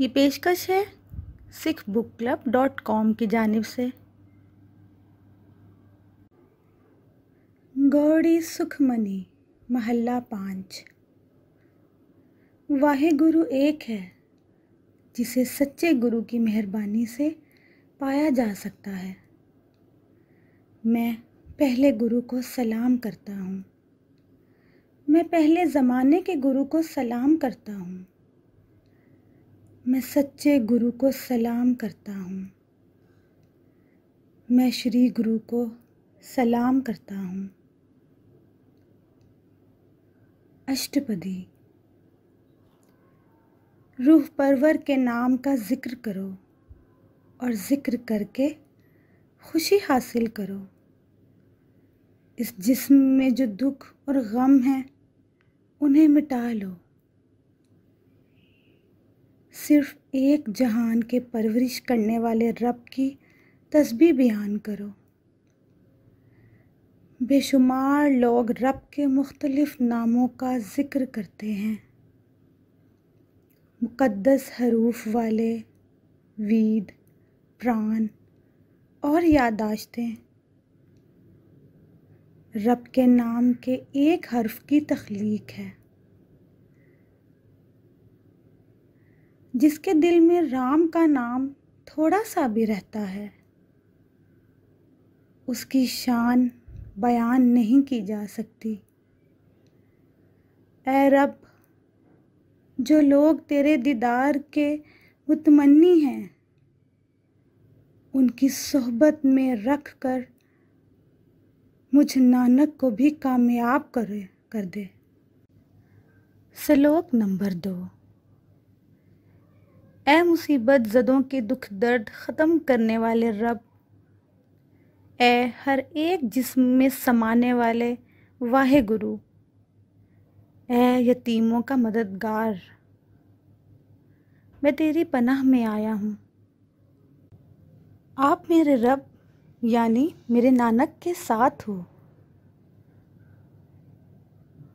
ये पेशकश है sikhbookclub.com की जानिब से। गौड़ी सुखमनी महल्ला 5। वाहे गुरु एक है जिसे सच्चे गुरु की मेहरबानी से पाया जा सकता है। मैं पहले गुरु को सलाम करता हूँ। मैं पहले ज़माने के गुरु को सलाम करता हूँ। मैं सच्चे गुरु को सलाम करता हूँ। मैं श्री गुरु को सलाम करता हूँ। अष्टपदी। रूह परवर के नाम का जिक्र करो और जिक्र करके खुशी हासिल करो। इस जिस्म में जो दुख और गम है उन्हें मिटा लो। सिर्फ एक जहान के परवरिश करने वाले रब की तस्बीह बयान करो। बेशुमार लोग रब के मुख्तलिफ नामों का जिक्र करते हैं। मुक़द्दस हरूफ वाले वीद, प्राण और यादाश्तें रब के नाम के एक हर्फ की तख्लीक है। जिसके दिल में राम का नाम थोड़ा सा भी रहता है उसकी शान बयान नहीं की जा सकती। ऐ रब, जो लोग तेरे दीदार के मुतमन्नी हैं उनकी सोहबत में रख कर मुझ नानक को भी कामयाब कर दे। सलोक नंबर 2। ऐ मुसीबत ज़दों के दुख दर्द ख़त्म करने वाले रब, ऐ हर एक जिस्म में समाने वाले वाहे गुरु, ऐ यतीमों का मददगार, मैं तेरी पनाह में आया हूँ। आप मेरे रब यानी मेरे नानक के साथ हो।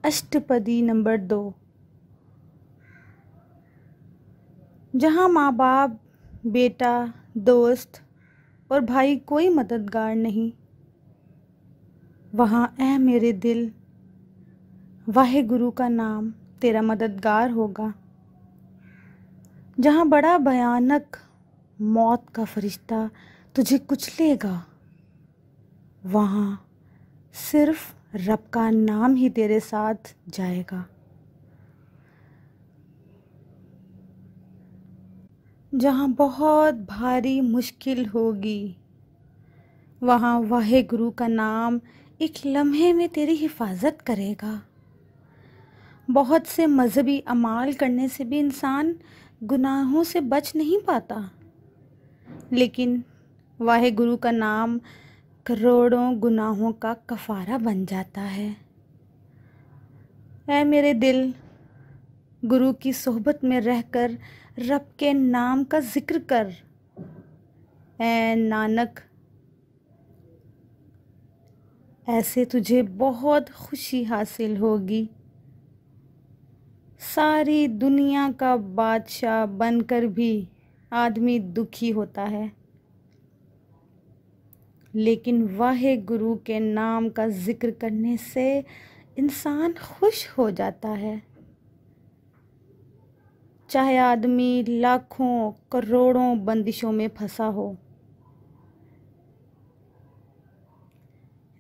अष्टपदी नंबर 2। जहाँ माँ बाप, बेटा, दोस्त और भाई कोई मददगार नहीं, वहाँ ऐ मेरे दिल वाहे गुरु का नाम तेरा मददगार होगा। जहाँ बड़ा भयानक मौत का फरिश्ता तुझे कुचलेगा, वहाँ सिर्फ रब का नाम ही तेरे साथ जाएगा। जहाँ बहुत भारी मुश्किल होगी, वहाँ वाहे गुरु का नाम एक लम्हे में तेरी हिफाजत करेगा। बहुत से मजहबी अमाल करने से भी इंसान गुनाहों से बच नहीं पाता, लेकिन वाहे गुरु का नाम करोड़ों गुनाहों का कफ़ारा बन जाता है। ऐ मेरे दिल, गुरु की सोहबत में रहकर रब के नाम का जिक्र कर। ऐ नानक, ऐसे तुझे बहुत खुशी हासिल होगी। सारी दुनिया का बादशाह बनकर भी आदमी दुखी होता है, लेकिन वाहे गुरु के नाम का जिक्र करने से इंसान खुश हो जाता है। चाहे आदमी लाखों करोड़ों बंदिशों में फंसा हो,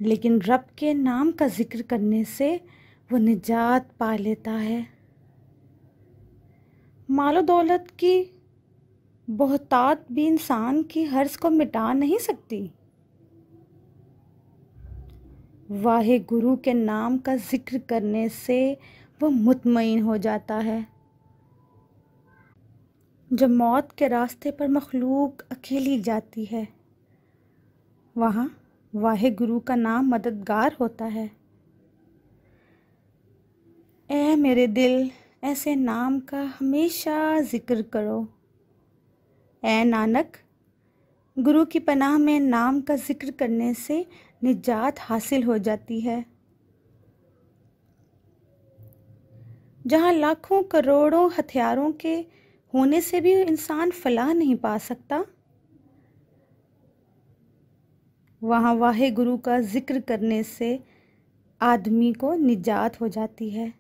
लेकिन रब के नाम का जिक्र करने से वो निजात पा लेता है। मालो दौलत की बहुतात भी इंसान की हर्ज को मिटा नहीं सकती। वाहे गुरु के नाम का जिक्र करने से वो मुतमईन हो जाता है। जब मौत के रास्ते पर मखलूक अकेली जाती है, वहाँ वाहे गुरु का नाम मददगार होता है। ऐ मेरे दिल, ऐसे नाम का हमेशा जिक्र करो। ऐ नानक, गुरु की पनाह में नाम का जिक्र करने से निजात हासिल हो जाती है। जहाँ लाखों करोड़ों हथियारों के होने से भी इंसान फलाह नहीं पा सकता। वहाँ वाहे गुरु का जिक्र करने से आदमी को निजात हो जाती है।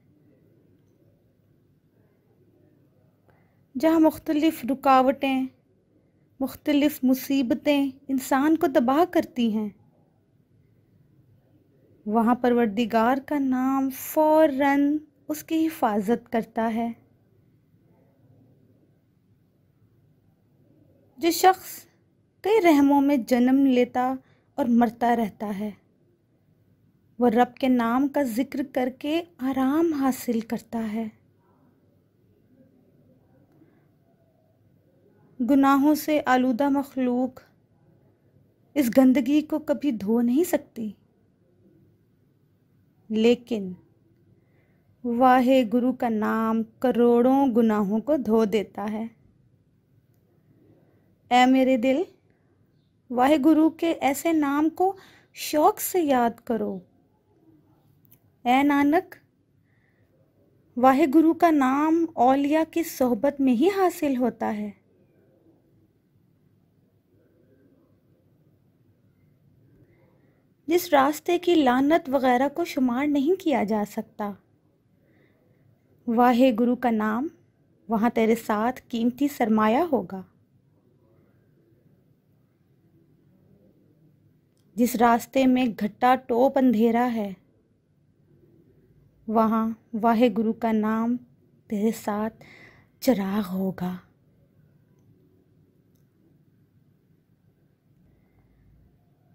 जहाँ मुख्तलिफ रुकावटें, मुख्तलिफ मुसीबतें इंसान को तबाह करती हैं, वहाँ परवरदिगार का नाम फ़ौरन उसकी हिफाजत करता है। जो शख्स कई रहमों में जन्म लेता और मरता रहता है, वह रब के नाम का जिक्र करके आराम हासिल करता है। गुनाहों से आलूदा मखलूक इस गंदगी को कभी धो नहीं सकती, लेकिन वाहे गुरु का नाम करोड़ों गुनाहों को धो देता है। ऐ मेरे दिल, वाहे गुरु के ऐसे नाम को शौक से याद करो। ऐ नानक, वाहे गुरु का नाम औलिया की सोहबत में ही हासिल होता है। जिस रास्ते की लानत वगैरह को शुमार नहीं किया जा सकता, वाहे गुरु का नाम वहाँ तेरे साथ कीमती सरमाया होगा। जिस रास्ते में घट्टा टोप अंधेरा है, वहाँ वाहे गुरु का नाम तेरे साथ चिराग होगा।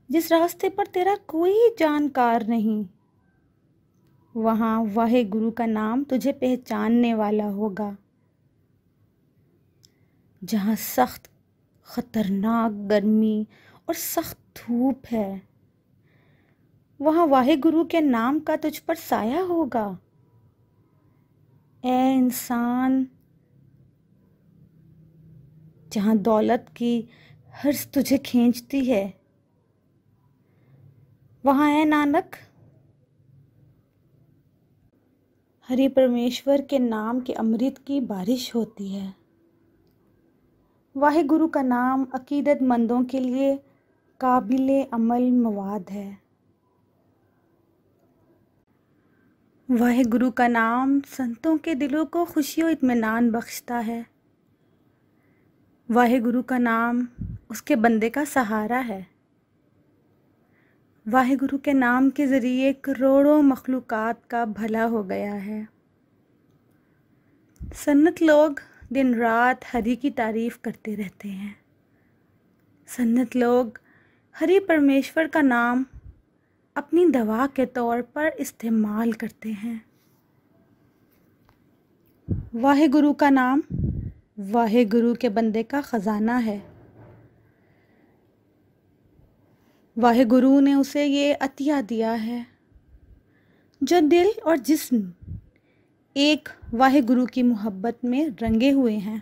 जिस रास्ते पर तेरा कोई जानकार नहीं, वहाँ वाहे गुरु का नाम तुझे पहचानने वाला होगा। जहाँ सख्त खतरनाक गर्मी और सख्त धूप है, वहाँ वाहे गुरु के नाम का तुझ पर साया होगा। ऐ इंसान, जहाँ दौलत की हर्ष तुझे खींचती है, वहाँ ऐ नानक हरि परमेश्वर के नाम के अमृत की बारिश होती है। वाहे गुरु का नाम अकीदतमंदों के लिए काबिले अमल मवाद है। वाहे गुरु का नाम संतों के दिलों को खुशी और इत्मीनान बख्शता है। वाहे गुरु का नाम उसके बंदे का सहारा है। वाहे गुरु के नाम के ज़रिए करोड़ों मखलूक़ात का भला हो गया है। सन्नत लोग दिन रात हरि की तारीफ़ करते रहते हैं। सन्नत लोग हरि परमेश्वर का नाम अपनी दवा के तौर पर इस्तेमाल करते हैं। वाहे गुरु का नाम वाहे गुरु के बंदे का ख़जाना है। वाहे गुरु ने उसे ये अतिया दिया है। जो दिल और जिस्म एक वाहे गुरु की मोहब्बत में रंगे हुए हैं।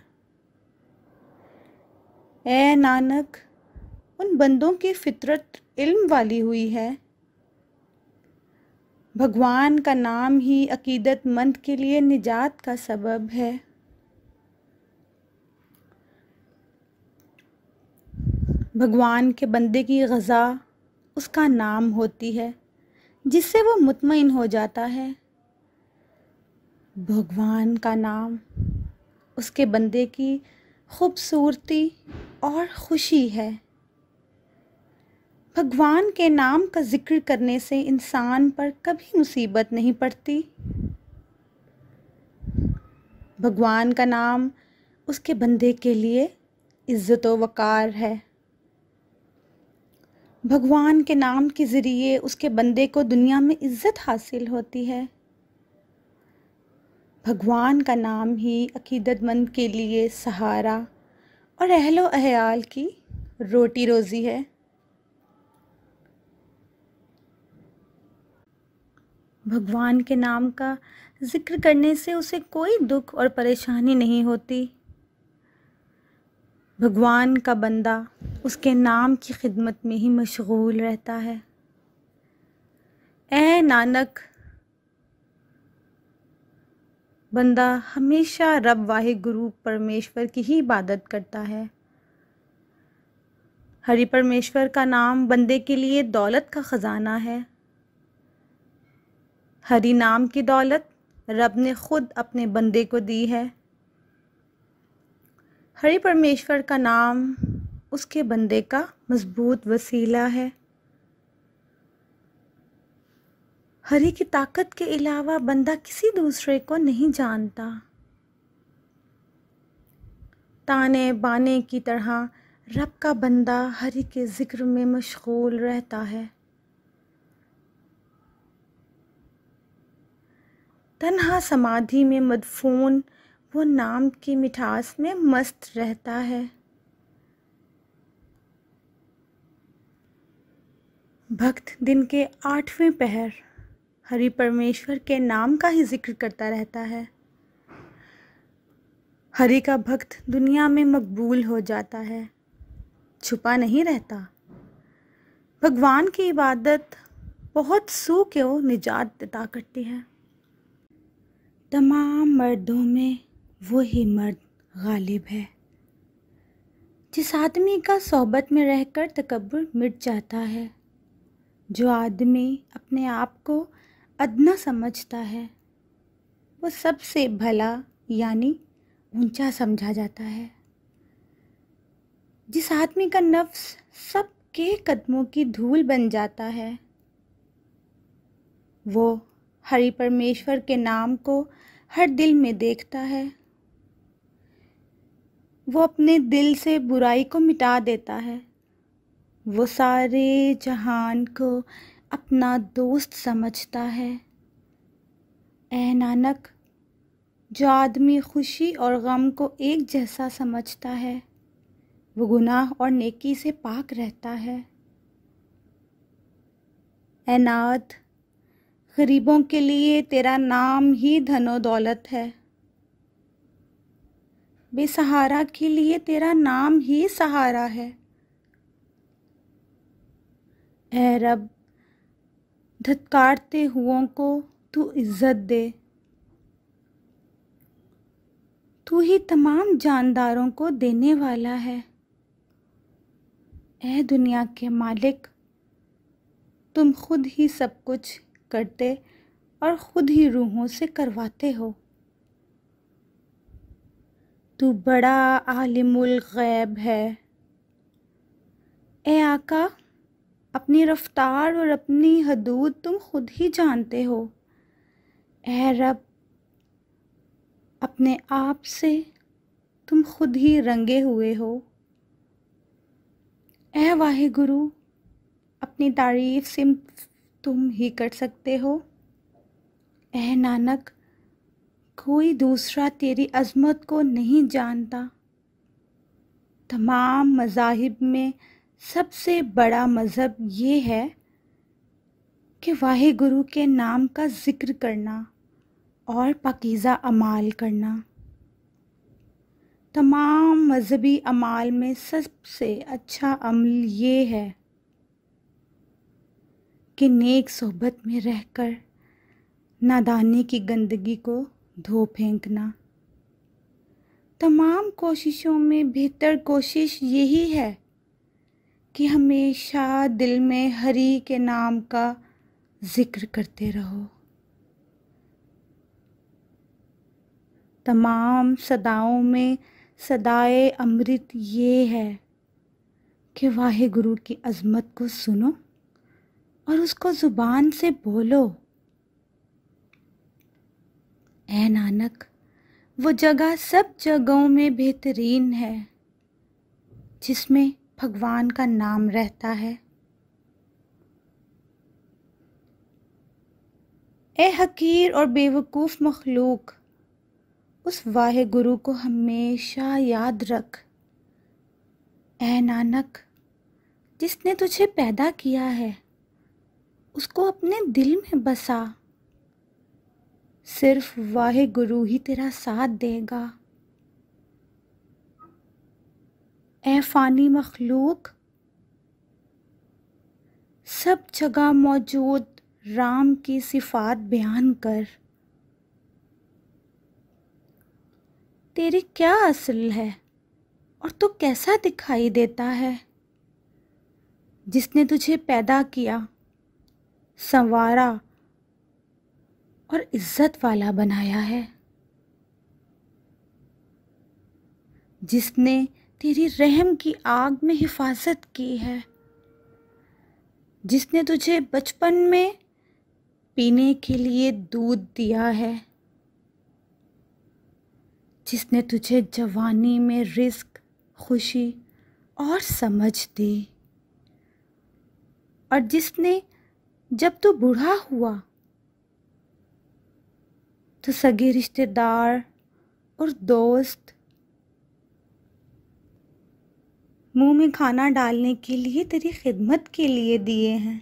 ऐ नानक, उन बंदों की फितरत इल्म वाली हुई है। भगवान का नाम ही अकीदतमंद के लिए निजात का सबब है। भगवान के बंदे की ग़ज़ा उसका नाम होती है, जिससे वो मुतमईन हो जाता है। भगवान का नाम उसके बंदे की खूबसूरती और खुशी है। भगवान के नाम का जिक्र करने से इंसान पर कभी मुसीबत नहीं पड़ती। भगवान का नाम उसके बंदे के लिए इज़्ज़त व वक़ार है। भगवान के नाम के ज़रिए उसके बंदे को दुनिया में इज़्ज़त हासिल होती है। भगवान का नाम ही अकीदतमंद के लिए सहारा और अहलो अहयाल की रोटी रोज़ी है। भगवान के नाम का जिक्र करने से उसे कोई दुख और परेशानी नहीं होती। भगवान का बंदा उसके नाम की खिदमत में ही मशगूल रहता है। ऐ नानक, बंदा हमेशा रब वाहे गुरु परमेश्वर की ही इबादत करता है। हरि परमेश्वर का नाम बंदे के लिए दौलत का ख़जाना है। हरि नाम की दौलत रब ने खुद अपने बंदे को दी है। हरि परमेश्वर का नाम उसके बंदे का मजबूत वसीला है। हरि की ताकत के अलावा बंदा किसी दूसरे को नहीं जानता। ताने बाने की तरह रब का बंदा हरि के जिक्र में मशगूल रहता है। तन्हा समाधि में मदफून वो नाम की मिठास में मस्त रहता है। भक्त दिन के 8वें पहर हरि परमेश्वर के नाम का ही जिक्र करता रहता है। हरि का भक्त दुनिया में मकबूल हो जाता है, छुपा नहीं रहता। भगवान की इबादत बहुत सू को निजात अता करती है। तमाम मर्दों में वही मर्द गालिब है। जिस आदमी का सोहबत में रहकर तकब्बुर मिट जाता है, जो आदमी अपने आप को अदना समझता है, वो सबसे भला यानी ऊंचा समझा जाता है। जिस आदमी का नफ्स सबके कदमों की धूल बन जाता है, वो हरि परमेश्वर के नाम को हर दिल में देखता है। वो अपने दिल से बुराई को मिटा देता है। वो सारे जहान को अपना दोस्त समझता है। ऐ नानक, जो आदमी खुशी और गम को एक जैसा समझता है, वो गुनाह और नेकी से पाक रहता है। ऐ नाथ, गरीबों के लिए तेरा नाम ही धनो दौलत है। बेसहारा के लिए तेरा नाम ही सहारा है। ऐ रब, धत्कारते हुओं को तू इज्जत दे। तू ही तमाम जानदारों को देने वाला है। ऐ दुनिया के मालिक, तुम खुद ही सब कुछ करते और खुद ही रूहों से करवाते हो। तू बड़ा आलिमुल गैब है। ए आका, अपनी रफ्तार और अपनी हदूद तुम खुद ही जानते हो। ए रब, अपने आप से तुम खुद ही रंगे हुए हो। ए वाहे गुरु, अपनी तारीफ सिर्फ तुम ही कर सकते हो। ए नानक, कोई दूसरा तेरी अज़मत को नहीं जानता। तमाम मज़ाहिब में सबसे बड़ा मज़हब ये है कि वाहे गुरु के नाम का ज़िक्र करना और पाकीज़ा अमाल करना। तमाम मज़हबी अमाल में सबसे अच्छा अमल ये है कि नेक सोहबत में रहकर नादानी की गंदगी को धो फेंकना। तमाम कोशिशों में बेहतर कोशिश यही है कि हमेशा दिल में हरि के नाम का जिक्र करते रहो। तमाम सदाओं में सदाए अमृत ये है कि वाहे गुरु की अज़मत को सुनो और उसको ज़ुबान से बोलो। ऐ नानक, वो जगह सब जगहों में बेहतरीन है जिसमें भगवान का नाम रहता है। ए हकीर और बेवकूफ़ मखलूक, उस वाहे गुरु को हमेशा याद रख। ऐ नानक, जिसने तुझे पैदा किया है उसको अपने दिल में बसा। सिर्फ वाहे गुरु ही तेरा साथ देगा। ए फ़ानी मखलूक, सब जगह मौजूद राम की सिफ़ात बयान कर। तेरी क्या असल है और तू कैसा दिखाई देता है। जिसने तुझे पैदा किया, संवारा और इज्जत वाला बनाया है, जिसने तेरी रहम की आग में हिफाजत की है, जिसने तुझे बचपन में पीने के लिए दूध दिया है, जिसने तुझे जवानी में रिस्क, खुशी और समझ दी, और जिसने जब तू बूढ़ा हुआ तो सगे रिश्तेदार और दोस्त मुंह में खाना डालने के लिए तेरी खिदमत के लिए दिए हैं।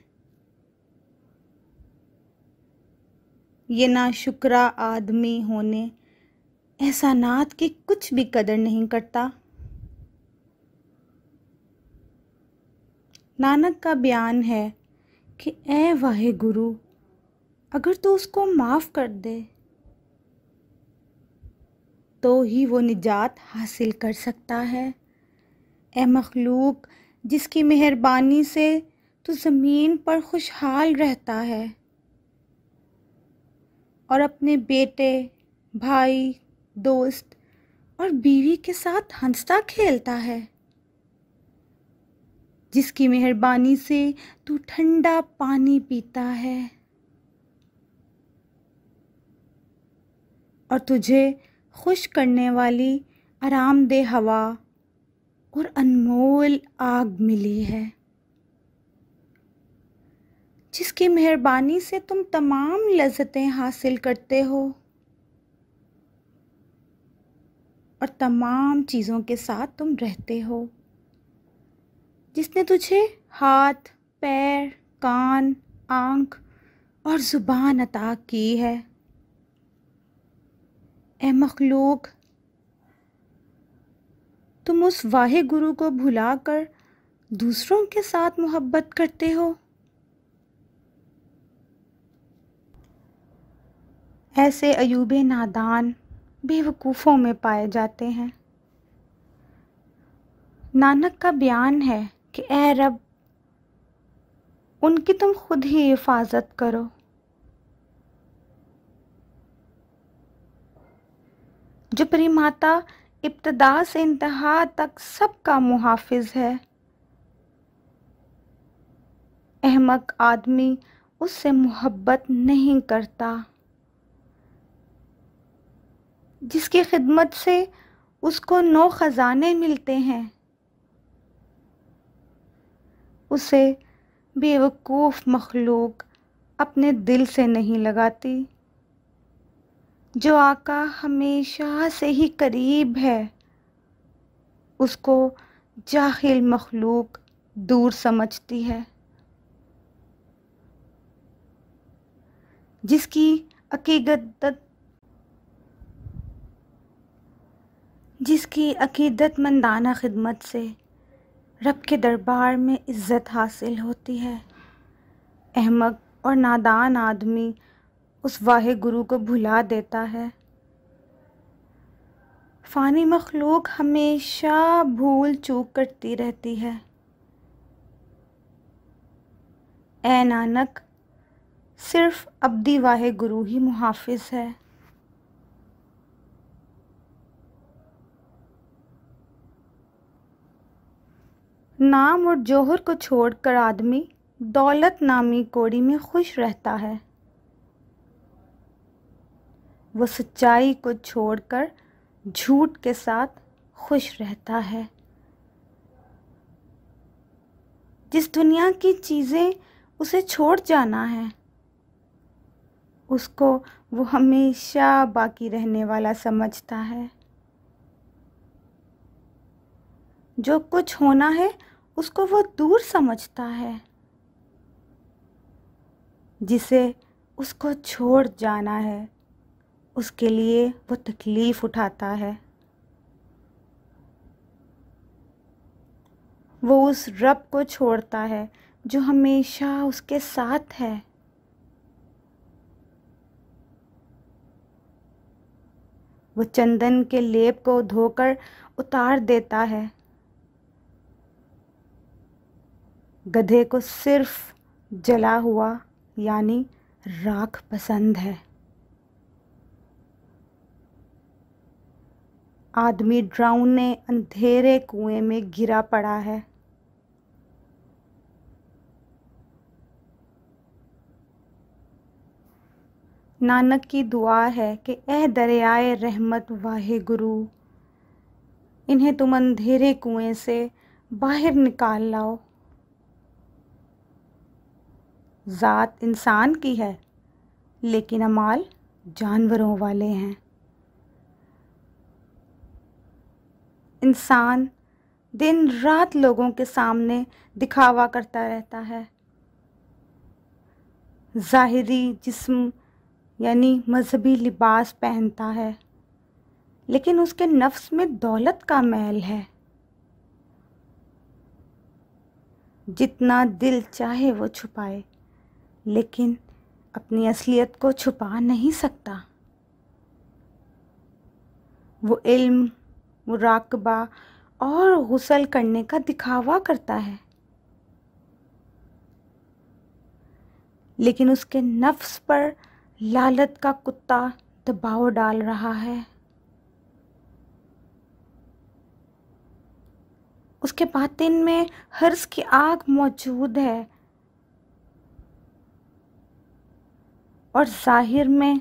ये नाशुक्रा आदमी होने एहसानात की कुछ भी कदर नहीं करता। नानक का बयान है कि ऐ वाहे गुरु, अगर तू उसको माफ़ कर दे तो ही वो निजात हासिल कर सकता है। ऐ मखलूक, जिसकी मेहरबानी से तू ज़मीन पर खुशहाल रहता है और अपने बेटे, भाई, दोस्त और बीवी के साथ हंसता खेलता है, जिसकी मेहरबानी से तू ठंडा पानी पीता है और तुझे खुश करने वाली आरामदेह हवा और अनमोल आग मिली है, जिसकी मेहरबानी से तुम तमाम लज़्ज़तें हासिल करते हो और तमाम चीज़ों के साथ तुम रहते हो, जिसने तुझे हाथ, पैर, कान, आँख और ज़ुबान अता की है। ऐ मखलूक, तुम उस वाहे गुरु को भुलाकर दूसरों के साथ मोहब्बत करते हो। ऐसे अयूबे नादान बेवकूफ़ों में पाए जाते हैं। नानक का बयान है कि ऐ रब, उनकी तुम खुद ही हिफाजत करो। जो परिमाता इब्तदा से इंतहा तक सबका मुहाफिज है, अहमक आदमी उससे मोहब्बत नहीं करता, जिसकी खिदमत से उसको 9 ख़ज़ाने मिलते हैं, उसे बेवकूफ़ मखलूक अपने दिल से नहीं लगाती। जो आका हमेशा से ही करीब है, उसको जाहिल मखलूक दूर समझती है। जिसकी अकीदतमंदाना खिदमत से रब के दरबार में इज़्ज़त हासिल होती है, अहमक और नादान आदमी उस वाहे गुरु को भुला देता है। फ़ानी मखलूक हमेशा भूल चूक करती रहती है। ऐ नानक, सिर्फ़ अब्दी वाहे गुरु ही मुहाफिज है। नाम और जौहर को छोड़कर आदमी दौलत नामी कौड़ी में खुश रहता है। वो सच्चाई को छोड़कर झूठ के साथ खुश रहता है। जिस दुनिया की चीज़ें उसे छोड़ जाना है, उसको वो हमेशा बाकी रहने वाला समझता है। जो कुछ होना है उसको वो दूर समझता है, जिसे उसको छोड़ जाना है उसके लिए वो तकलीफ़ उठाता है। वो उस रब को छोड़ता है जो हमेशा उसके साथ है। वो चंदन के लेप को धोकर उतार देता है। गधे को सिर्फ जला हुआ यानी राख पसंद है। आदमी डरावने अंधेरे कुएं में गिरा पड़ा है। नानक की दुआ है कि ए दरियाए रहमत वाहे गुरु, इन्हें तुम अंधेरे कुएं से बाहर निकाल लाओ। ज़ात इंसान की है लेकिन अमाल जानवरों वाले हैं। इंसान दिन रात लोगों के सामने दिखावा करता रहता है। ज़ाहिरी जिस्म यानी मजहबी लिबास पहनता है, लेकिन उसके नफ्स में दौलत का मैल है। जितना दिल चाहे वो छुपाए, लेकिन अपनी असलियत को छुपा नहीं सकता। वो इल्म, मुराकबा और गुस्ल करने का दिखावा करता है, लेकिन उसके नफ्स पर लालच का कुत्ता दबाव डाल रहा है। उसके बातिन में हर्ष की आग मौजूद है और ज़ाहिर में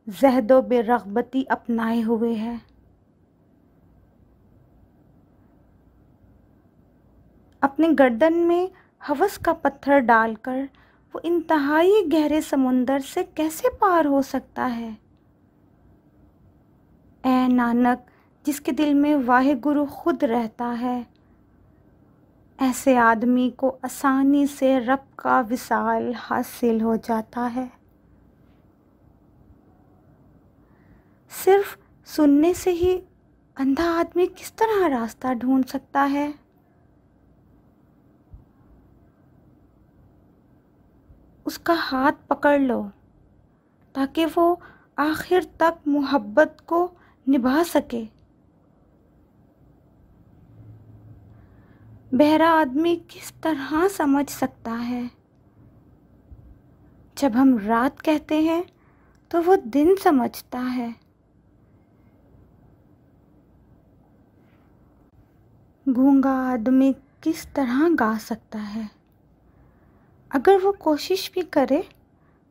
ज़हदो बेरग़बती अपनाए हुए है। अपने गर्दन में हवस का पत्थर डालकर वो इंतहाई गहरे समुंदर से कैसे पार हो सकता है। ऐ नानक, जिसके दिल में वाहे गुरु खुद रहता है, ऐसे आदमी को आसानी से रब का विसाल हासिल हो जाता है। सिर्फ सुनने से ही अंधा आदमी किस तरह रास्ता ढूंढ सकता है। उसका हाथ पकड़ लो ताकि वो आखिर तक मोहब्बत को निभा सके। बहरा आदमी किस तरह समझ सकता है। जब हम रात कहते हैं तो वो दिन समझता है। गूंगा आदमी किस तरह गा सकता है। अगर वो कोशिश भी करे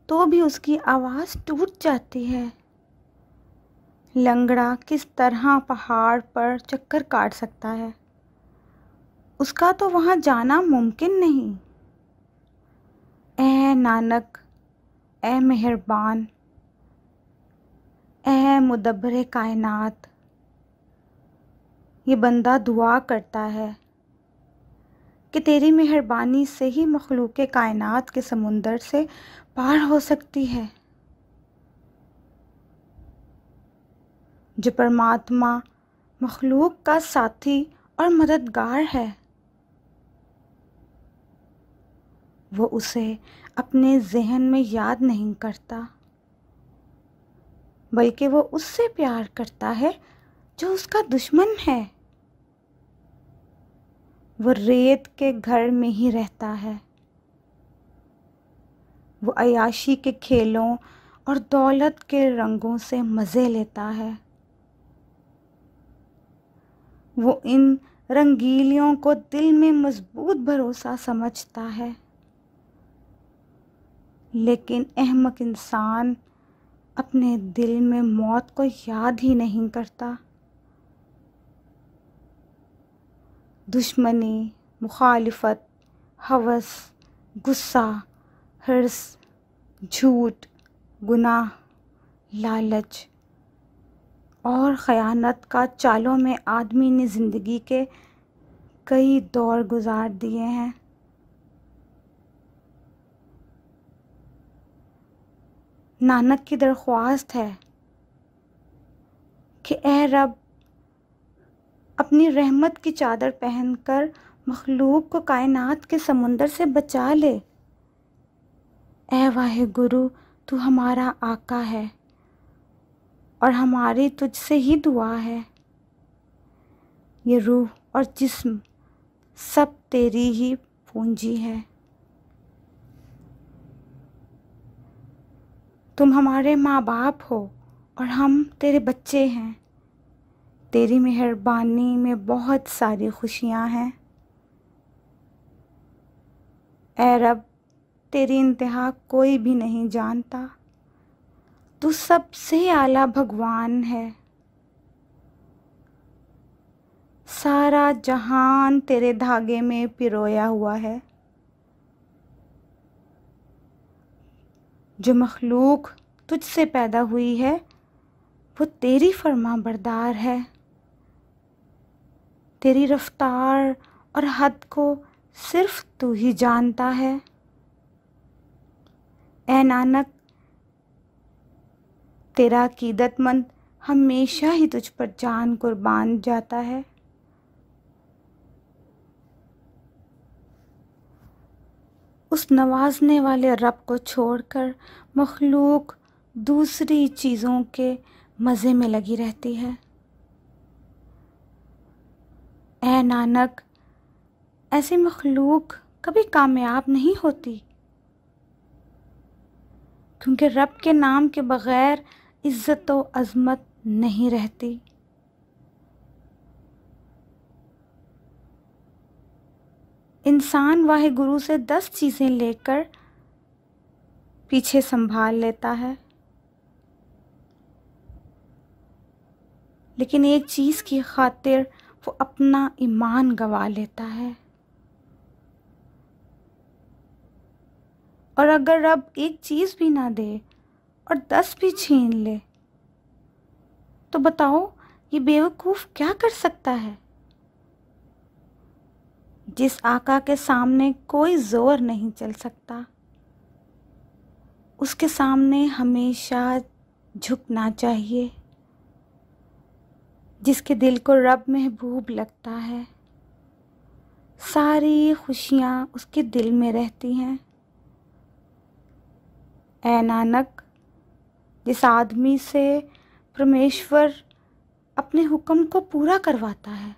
तो भी उसकी आवाज़ टूट जाती है। लंगड़ा किस तरह पहाड़ पर चक्कर काट सकता है। उसका तो वहाँ जाना मुमकिन नहीं। ऐ नानक, ऐ मेहरबान, ऐ मुदब्बिर कायनात, ये बंदा दुआ करता है कि तेरी मेहरबानी से ही मखलूक़ कायनात के समुंदर से पार हो सकती है। जो परमात्मा मखलूक का साथी और मददगार है, वो उसे अपने ज़हन में याद नहीं करता, बल्कि वो उससे प्यार करता है जो उसका दुश्मन है। वो रेत के घर में ही रहता है। वो अयाशी के खेलों और दौलत के रंगों से मज़े लेता है। वो इन रंगीलियों को दिल में मजबूत भरोसा समझता है, लेकिन अहमक इंसान अपने दिल में मौत को याद ही नहीं करता। दुश्मनी, मुखालिफत, हवस, गुस्सा, हिर्स, झूठ, गुनाह, लालच और ख़यानत का चालों में आदमी ने ज़िंदगी के कई दौर गुजार दिए हैं। नानक की दरख्वास्त है कि ए रब, अपनी रहमत की चादर पहनकर मखलूक को कायनात के समुंदर से बचा ले। ए वाहे गुरु, तू हमारा आका है, और हमारी तुझसे ही दुआ है। ये रूह और जिस्म सब तेरी ही पूंजी है। तुम हमारे माँ बाप हो और हम तेरे बच्चे हैं। तेरी मेहरबानी में बहुत सारी खुशियाँ हैं। ऐ रब, तेरी इंतहा कोई भी नहीं जानता। तू सबसे आला भगवान है। सारा जहान तेरे धागे में पिरोया हुआ है। जो मखलूक तुझसे पैदा हुई है वो तेरी फर्मा बरदार है। तेरी रफ्तार और हद को सिर्फ तू ही जानता है। ऐ नानक, तेरा अकीदतमंद हमेशा ही तुझ पर जान कुर्बान जाता है। उस नवाजने वाले रब को छोड़कर मखलूक दूसरी चीज़ों के मज़े में लगी रहती है। ऐ नानक, ऐसी मखलूक कभी कामयाब नहीं होती, क्योंकि रब के नाम के बग़ैर इज़्ज़त व अज़मत नहीं रहती। इंसान वाहे गुरु से 10 चीज़ें लेकर पीछे संभाल लेता है, लेकिन एक चीज़ की खातिर वो अपना ईमान गंवा लेता है। और अगर रब एक चीज़ भी ना दे और 10 भी छीन ले तो बताओ ये बेवकूफ़ क्या कर सकता है। जिस आका के सामने कोई ज़ोर नहीं चल सकता, उसके सामने हमेशा झुकना चाहिए। जिसके दिल को रब महबूब लगता है, सारी खुशियाँ उसके दिल में रहती हैं। ऐ नानक, जिस आदमी से परमेश्वर अपने हुक्म को पूरा करवाता है,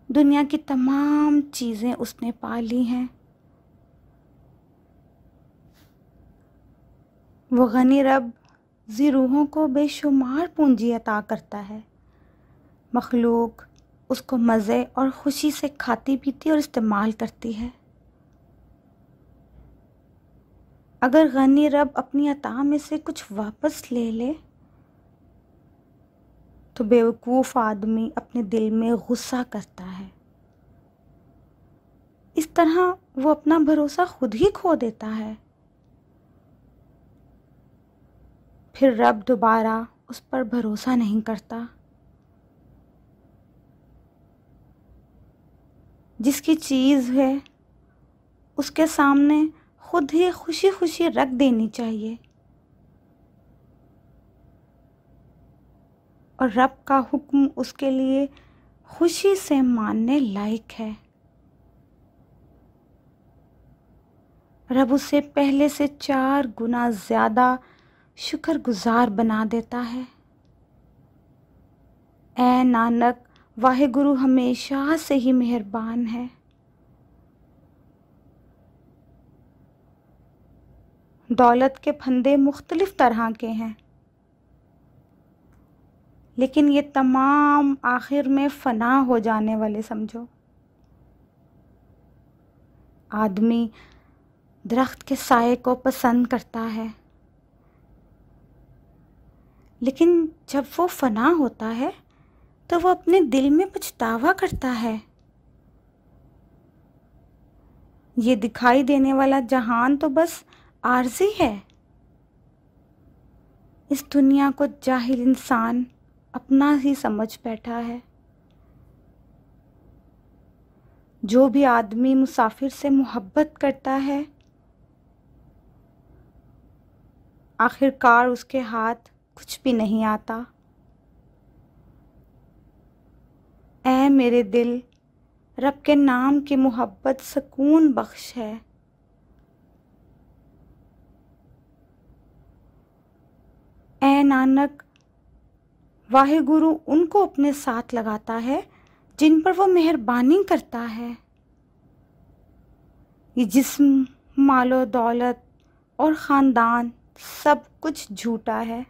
दुनिया की तमाम चीज़ें उसने पा ली हैं। वो गनी रब ज़ी रूहों को बेशुमार पूंजी अता करता है। मखलूक उसको मज़े और खुशी से खाती पीती और इस्तेमाल करती है। अगर गनी रब अपनी अता में से कुछ वापस ले ले तो बेवकूफ़ आदमी अपने दिल में गुस्सा करता है। इस तरह वो अपना भरोसा खुद ही खो देता है। फिर रब दोबारा उस पर भरोसा नहीं करता। जिसकी चीज़ है उसके सामने खुद ही खुशी खुशी रख देनी चाहिए, और रब का हुक्म उसके लिए खुशी से मानने लायक है। रब उसे पहले से 4 गुना ज़्यादा शुक्रगुजार बना देता है। ऐ नानक, वाहिगुरु हमेशा से ही मेहरबान है। दौलत के फंदे मुख्तलिफ तरह के हैं, लेकिन ये तमाम आखिर में फ़ना हो जाने वाले समझो। आदमी दरख्त के साए को पसंद करता है, लेकिन जब वो फ़ना होता है तो वो अपने दिल में पछतावा करता है। ये दिखाई देने वाला जहान तो बस आर्ज़ी है। इस दुनिया को जाहिल इंसान अपना ही समझ बैठा है। जो भी आदमी मुसाफिर से मोहब्बत करता है, आखिरकार उसके हाथ कुछ भी नहीं आता। ऐ मेरे दिल, रब के नाम की मोहब्बत सुकून बख्श है। ऐ ऐ नानक, वाहेगुरु उनको अपने साथ लगाता है जिन पर वो मेहरबानी करता है। ये जिस्म, मालो दौलत और ख़ानदान सब कुछ झूठा है।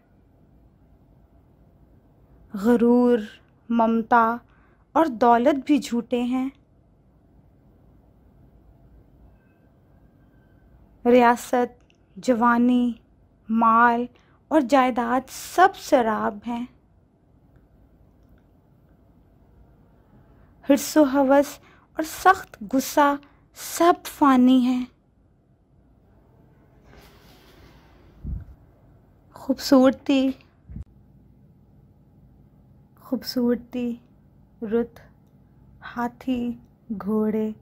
गरूर, ममता और दौलत भी झूठे हैं। रियासत, जवानी, माल और जायदाद सब शराब हैं। हिर्सो हवस और सख्त गुस्सा सब फ़ानी हैं। खूबसूरती, रुत, हाथी, घोड़े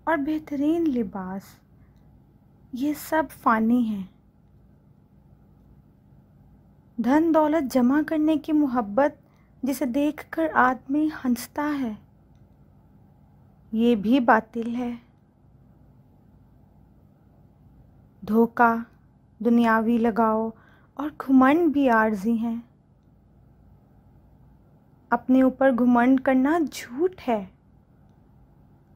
और बेहतरीन लिबास, ये सब फ़ानी हैं। धन दौलत जमा करने की मोहब्बत जिसे देखकर आदमी हंसता है, ये भी बातिल है। धोखा, दुनियावी लगाव और घुमंड भी आर्जी हैं। अपने ऊपर घुमंड करना झूठ है।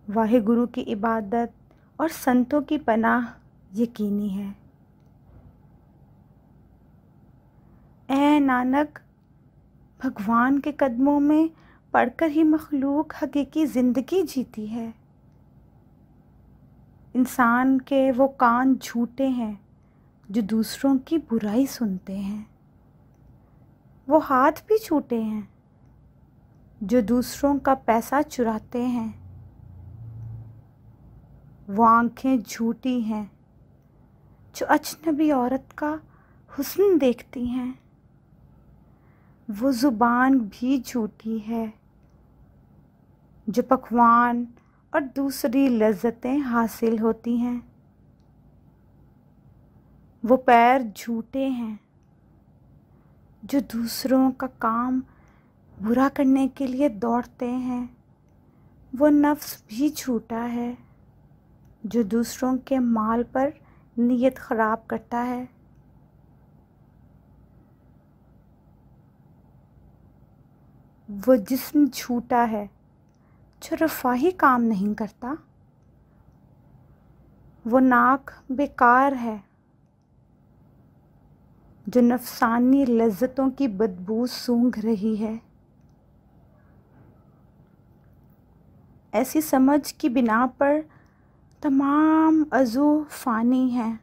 वाहेगुरु की इबादत और संतों की पनाह यकीनी है। ऐ नानक, भगवान के कदमों में पढ़कर ही मखलूक हकीकी ज़िंदगी जीती है। इंसान के वो कान झूठे हैं जो दूसरों की बुराई सुनते हैं। वो हाथ भी झूठे हैं जो दूसरों का पैसा चुराते हैं। वो आँखें झूठी हैं जो अजनबी औरत का हुस्न देखती हैं। वो ज़ुबान भी झूठी है जो पकवान और दूसरी लज्जतें हासिल होती हैं। वो पैर झूठे हैं जो दूसरों का काम बुरा करने के लिए दौड़ते हैं। वो नफ्स भी झूठा है जो दूसरों के माल पर नीयत ख़राब करता है। वो जिस्म झूठा है जो रफ़ाही काम नहीं करता। वो नाक बेकार है जो नफसानी लज्जतों की बदबू सूंघ रही है। ऐसी समझ की बिना पर तमाम अज़ू फ़ानी हैं।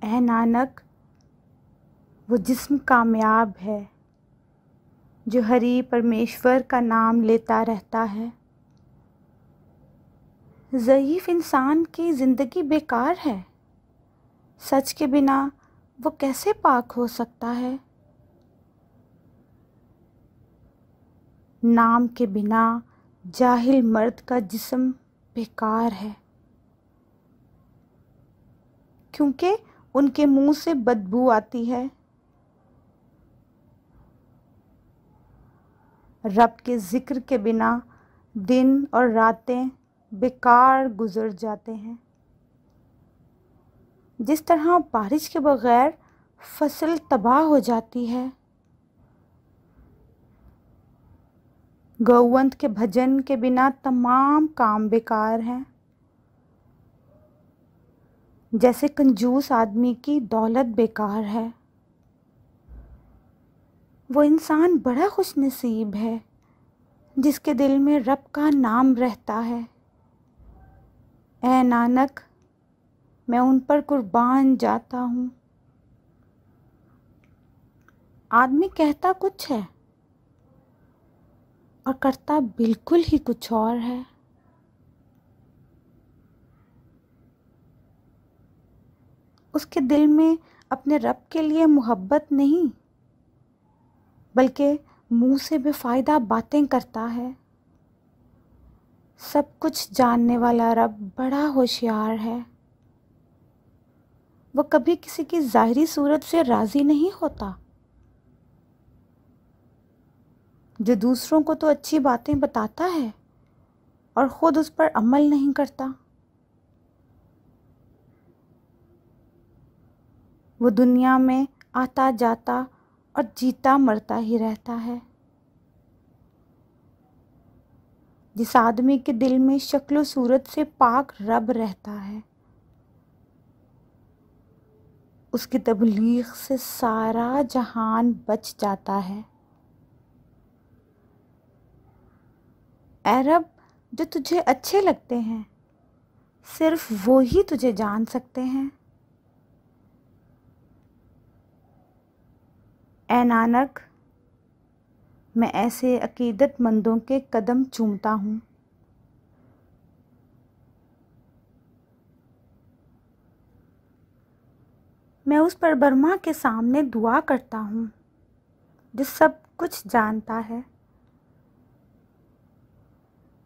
ऐ नानक, वो जिस्म कामयाब है जो हरि परमेश्वर का नाम लेता रहता है। ज़ईफ़ इंसान की ज़िंदगी बेकार है। सच के बिना वो कैसे पाक हो सकता है। नाम के बिना जाहिल मर्द का जिस्म बेकार है, क्योंकि उनके मुंह से बदबू आती है। रब के ज़िक्र के बिना दिन और रातें बेकार गुजर जाते हैं। जिस तरह बारिश के बगैर फसल तबाह हो जाती है। गौवंत के भजन के बिना तमाम काम बेकार हैं। जैसे कंजूस आदमी की दौलत बेकार है। वो इंसान बड़ा खुशनसीब है जिसके दिल में रब का नाम रहता है। ऐ नानक, मैं उन पर कुर्बान जाता हूँ। आदमी कहता कुछ है और करता बिल्कुल ही कुछ और है। उसके दिल में अपने रब के लिए मोहब्बत नहीं, बल्कि मुंह से बेफ़ायदा बातें करता है। सब कुछ जानने वाला रब बड़ा होशियार है। वो कभी किसी की ज़ाहिरी सूरत से राज़ी नहीं होता। जो दूसरों को तो अच्छी बातें बताता है और ख़ुद उस पर अमल नहीं करता। वो दुनिया में आता जाता और जीता मरता ही रहता है। जिस आदमी के दिल में शक्ल सूरत से पाक रब रहता है, उसकी तबलीग से सारा जहान बच जाता है। ऐ रब, जो तुझे अच्छे लगते हैं सिर्फ वो ही तुझे जान सकते हैं। ऐ नानक, मैं ऐसे अकीदतमंदों के कदम चूमता हूँ। मैं उस परब्रह्मा के सामने दुआ करता हूँ जो सब कुछ जानता है।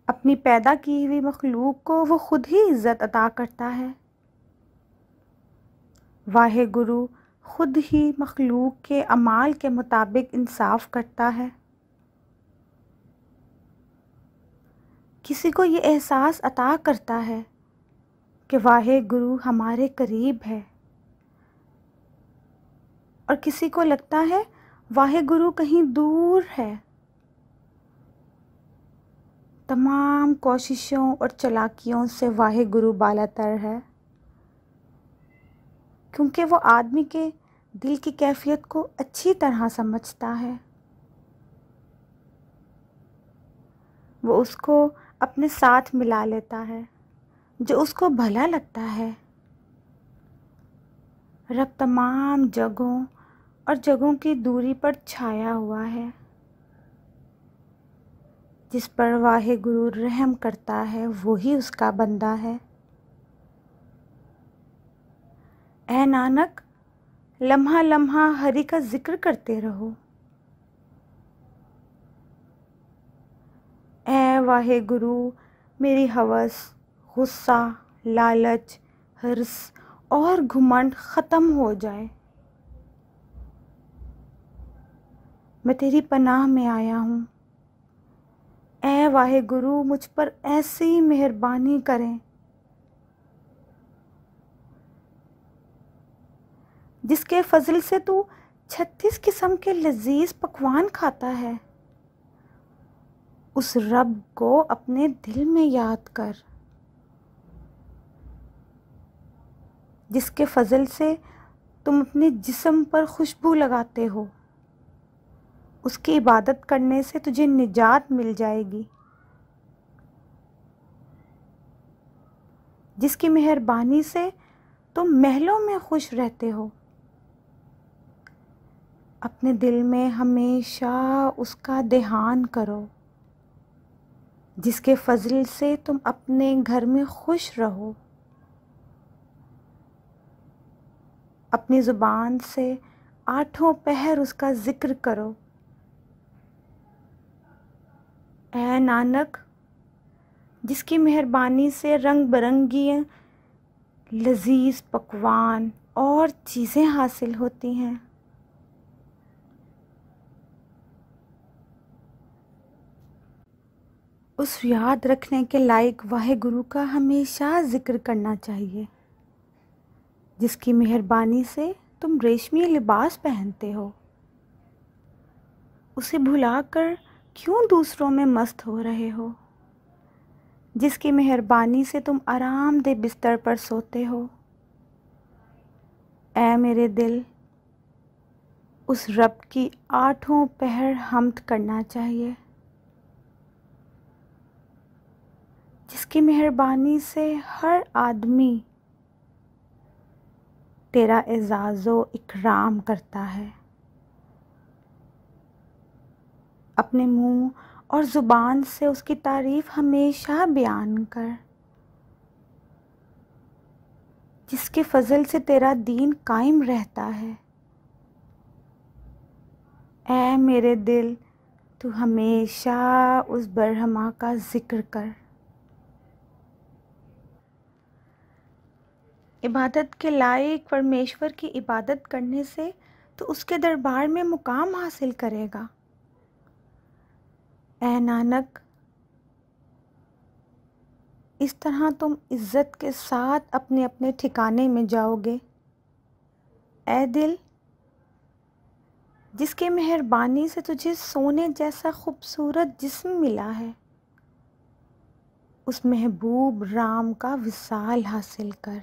अपनी पैदा की हुई मखलूक को वो खुद ही इज़्ज़त अता करता है। वाहे गुरु खुद ही मखलूक के अमाल के मुताबिक इंसाफ करता है। किसी को ये एहसास अता करता है कि वाहे गुरु हमारे करीब है, और किसी को लगता है वाहे गुरु कहीं दूर है। तमाम कोशिशों और चालाकियों से वाहे गुरु बालातर है, क्योंकि वो आदमी के दिल की कैफियत को अच्छी तरह समझता है। वो उसको अपने साथ मिला लेता है जो उसको भला लगता है। रब तमाम जगहों और जगहों की दूरी पर छाया हुआ है। जिस पर वाहे गुरु रहम करता है वो ही उसका बंदा है। ऐ नानक, लम्हा लम्हा हरि का जिक्र करते रहो। ऐ वाहे गुरु, मेरी हवस, गुस्सा, लालच, हिर्स और घुमंड ख़त्म हो जाए। मैं तेरी पनाह में आया हूँ। ऐ वाहे गुरु, मुझ पर ऐसी मेहरबानी करें जिसके फजल से तू 36 किस्म के लजीज पकवान खाता है। उस रब को अपने दिल में याद कर जिसके फजल से तुम अपने जिस्म पर खुशबू लगाते हो। उसकी इबादत करने से तुझे निजात मिल जाएगी। जिसकी मेहरबानी से तुम महलों में खुश रहते हो। अपने दिल में हमेशा उसका ध्यान करो जिसके फजल से तुम अपने घर में खुश रहो। अपनी ज़ुबान से 8 पहर उसका ज़िक्र करो। ऐ नानक, जिसकी मेहरबानी से रंग बिरंगी लजीज पकवान और चीज़ें हासिल होती हैं। उस याद रखने के लायक वाहे गुरु का हमेशा ज़िक्र करना चाहिए जिसकी मेहरबानी से तुम रेशमी लिबास पहनते हो। उसे भुलाकर क्यों दूसरों में मस्त हो रहे हो। जिसकी मेहरबानी से तुम आरामदेह बिस्तर पर सोते हो। ऐ मेरे दिल, उस रब की 8 पहर हम्द करना चाहिए जिसकी मेहरबानी से हर आदमी तेरा एज़ाज़ो इकराम करता है। अपने मुंह और ज़ुबान से उसकी तारीफ़ हमेशा बयान कर जिसके फजल से तेरा दीन कायम रहता है। ऐ मेरे दिल, तू हमेशा उस बरहमा का ज़िक्र कर। इबादत के लायक परमेश्वर की इबादत करने से तो उसके दरबार में मुकाम हासिल करेगा। ऐ नानक, इस तरह तुम इज़्ज़त के साथ अपने अपने ठिकाने में जाओगे। ऐ दिल, जिसकी मेहरबानी से तुझे सोने जैसा खूबसूरत जिस्म मिला है, उस महबूब राम का विसाल हासिल कर।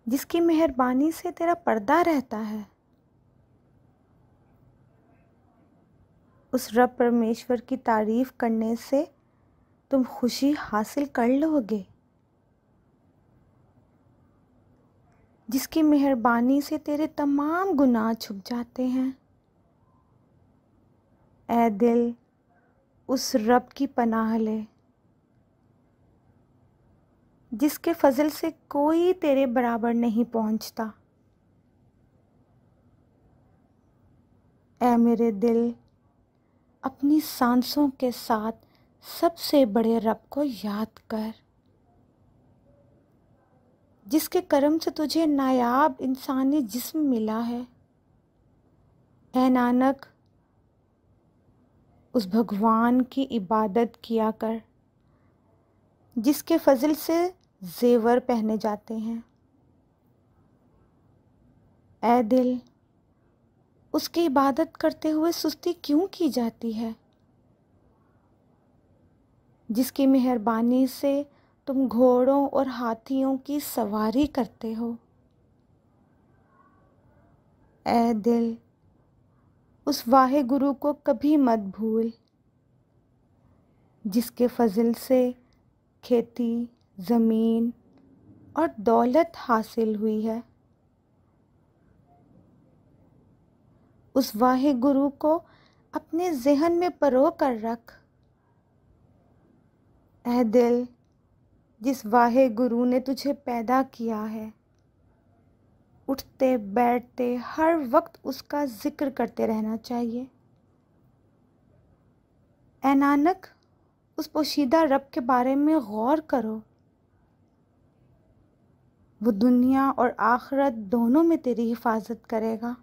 जिसकी मेहरबानी से तेरा पर्दा रहता है, उस रब परमेश्वर की तारीफ करने से तुम खुशी हासिल कर लोगे। जिसकी मेहरबानी से तेरे तमाम गुनाह छुप जाते हैं। ऐ दिल, उस रब की पनाह ले जिसके फजल से कोई तेरे बराबर नहीं पहुंचता। ऐ मेरे दिल, अपनी सांसों के साथ सबसे बड़े रब को याद कर, जिसके करम से तुझे नायाब इंसानी जिस्म मिला है। ऐ नानक, उस भगवान की इबादत किया कर जिसके फजल से जेवर पहने जाते हैं। ऐ दिल, उसकी इबादत करते हुए सुस्ती क्यों की जाती है, जिसकी मेहरबानी से तुम घोड़ों और हाथियों की सवारी करते हो। ऐ दिल, उस वाहे गुरु को कभी मत भूल जिसके फजल से खेती, ज़मीन और दौलत हासिल हुई है। उस वाहे गुरु को अपने ज़हन में परो कर रख। ऐ दिल, जिस वाहे गुरु ने तुझे पैदा किया है, उठते बैठते हर वक्त उसका जिक्र करते रहना चाहिए। ऐ नानक, उस पोशीदा रब के बारे में गौर करो। वो दुनिया और आखिरत दोनों में तेरी हिफाजत करेगा।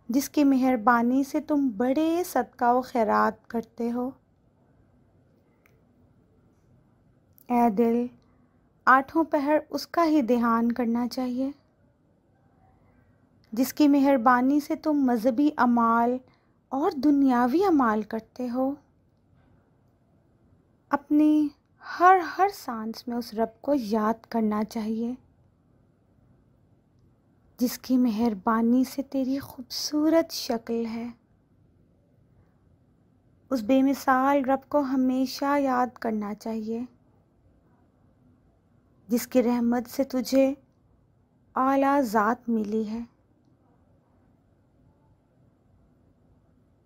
जिसकी मेहरबानी से तुम बड़े सदका व खैरात करते हो। ऐ दिल, आठों पहर उसका ही ध्यान करना चाहिए। जिसकी मेहरबानी से तुम मज़हबी अमाल और दुनियावी अमाल करते हो। अपनी हर सांस में उस रब को याद करना चाहिए, जिसकी मेहरबानी से तेरी खूबसूरत शक्ल है। उस बेमिसाल रब को हमेशा याद करना चाहिए, जिसकी रहमत से तुझे आला ज़ात मिली है।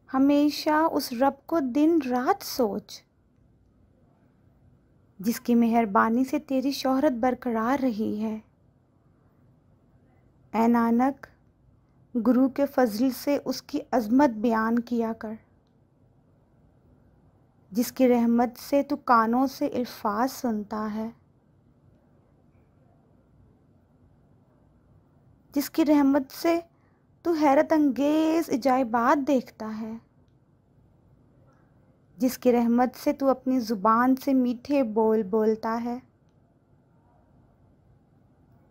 हमेशा उस रब को दिन रात सोच, जिसकी मेहरबानी से तेरी शोहरत बरकरार रही है। ऐ नानक, गुरु के फजल से उसकी अज़मत बयान किया कर, जिसकी रहमत से तू कानों से अल्फाज सुनता है। जिसकी रहमत से तू हैरत अंगेज़ इजाइबात देखता है। जिसकी रहमत से तू अपनी ज़ुबान से मीठे बोल बोलता है।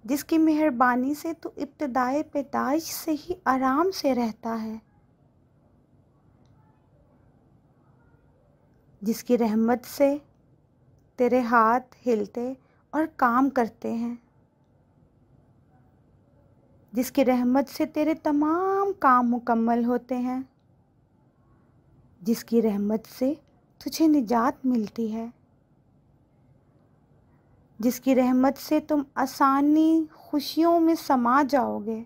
जिसकी मेहरबानी से तू इब्तिदाए पैदाइश से ही आराम से रहता है। जिसकी रहमत से तेरे हाथ हिलते और काम करते हैं। जिसकी रहमत से तेरे तमाम काम मुकम्मल होते हैं। जिसकी रहमत से तुझे निजात मिलती है। जिसकी रहमत से तुम आसानी खुशियों में समा जाओगे।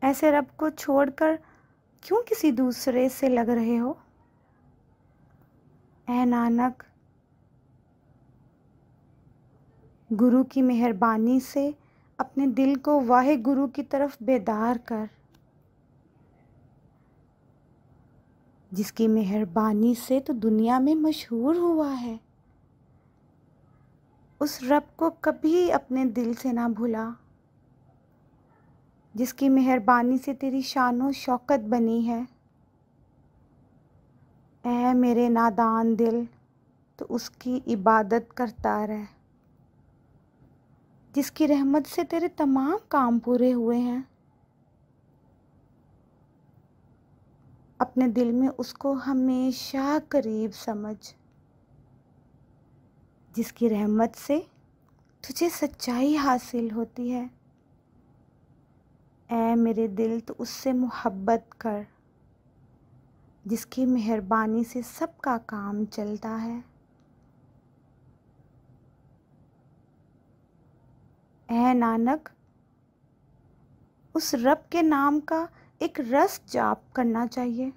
ऐसे रब को छोड़कर क्यों किसी दूसरे से लग रहे हो। ऐ नानक, गुरु की मेहरबानी से अपने दिल को वाहे गुरु की तरफ बेदार कर, जिसकी मेहरबानी से तो दुनिया में मशहूर हुआ है। उस रब को कभी अपने दिल से ना भूला, जिसकी मेहरबानी से तेरी शानो शौकत बनी है। ऐ मेरे नादान दिल, तो उसकी इबादत करता रह, जिसकी रहमत से तेरे तमाम काम पूरे हुए हैं। अपने दिल में उसको हमेशा करीब समझ, जिसकी रहमत से तुझे सच्चाई हासिल होती है। ऐ मेरे दिल, तो उससे मोहब्बत कर, जिसकी मेहरबानी से सबका काम चलता है। ऐ नानक, उस रब के नाम का एक रस जाप करना चाहिए।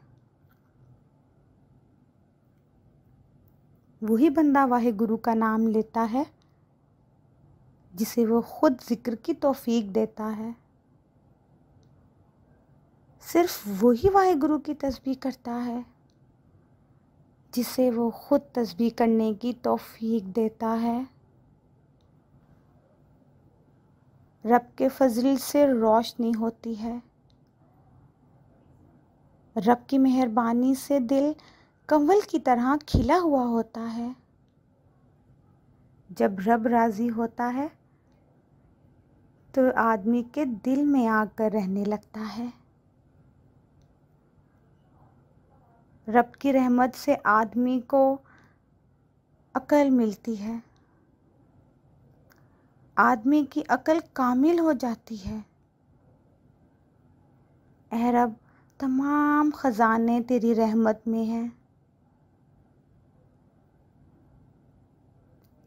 वही बंदा वाहे गुरु का नाम लेता है जिसे वो खुद जिक्र की तौफीक देता है। सिर्फ वही वाहे गुरु की तस्बीह करता है जिसे वो खुद तस्बीह करने की तौफीक देता है। रब के फजल से रोशनी होती है। रब की मेहरबानी से दिल कंवल की तरह खिला हुआ होता है। जब रब राज़ी होता है तो आदमी के दिल में आकर रहने लगता है। रब की रहमत से आदमी को अकल मिलती है। आदमी की अकल कामिल हो जाती है। ऐ रब, तमाम ख़ज़ाने तेरी रहमत में हैं।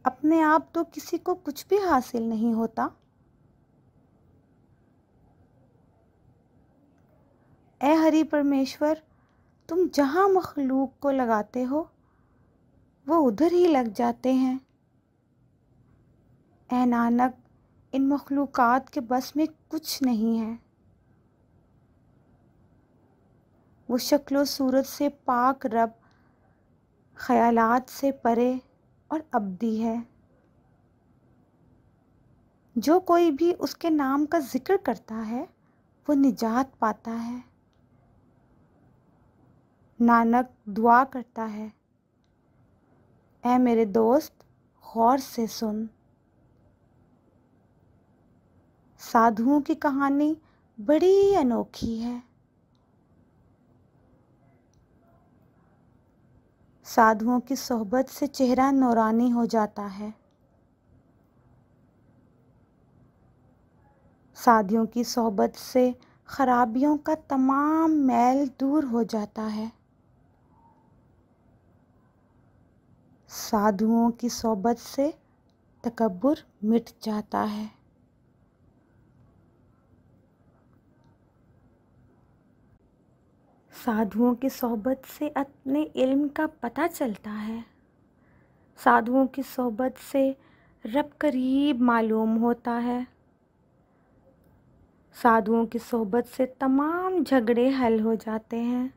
अपने आप तो किसी को कुछ भी हासिल नहीं होता। ऐ हरि परमेश्वर, तुम जहाँ मखलूक को लगाते हो वो उधर ही लग जाते हैं। ऐ नानक, इन मखलूक़ात के बस में कुछ नहीं है। वो शक्ल सूरत से पाक रब ख़यालात से परे और अब्दी है। जो कोई भी उसके नाम का जिक्र करता है वो निजात पाता है। नानक दुआ करता है, ऐ मेरे दोस्त, गौर से सुन। साधुओं की कहानी बड़ी अनोखी है। साधुओं की सोहबत से चेहरा नूरानी हो जाता है। साधुओं की सोहबत से खराबियों का तमाम मैल दूर हो जाता है। साधुओं की सोहबत से तकब्बुर मिट जाता है। साधुओं की सोहबत से अपने इल्म का पता चलता है। साधुओं की सोहबत से रब करीब मालूम होता है। साधुओं की सोहबत से तमाम झगड़े हल हो जाते हैं।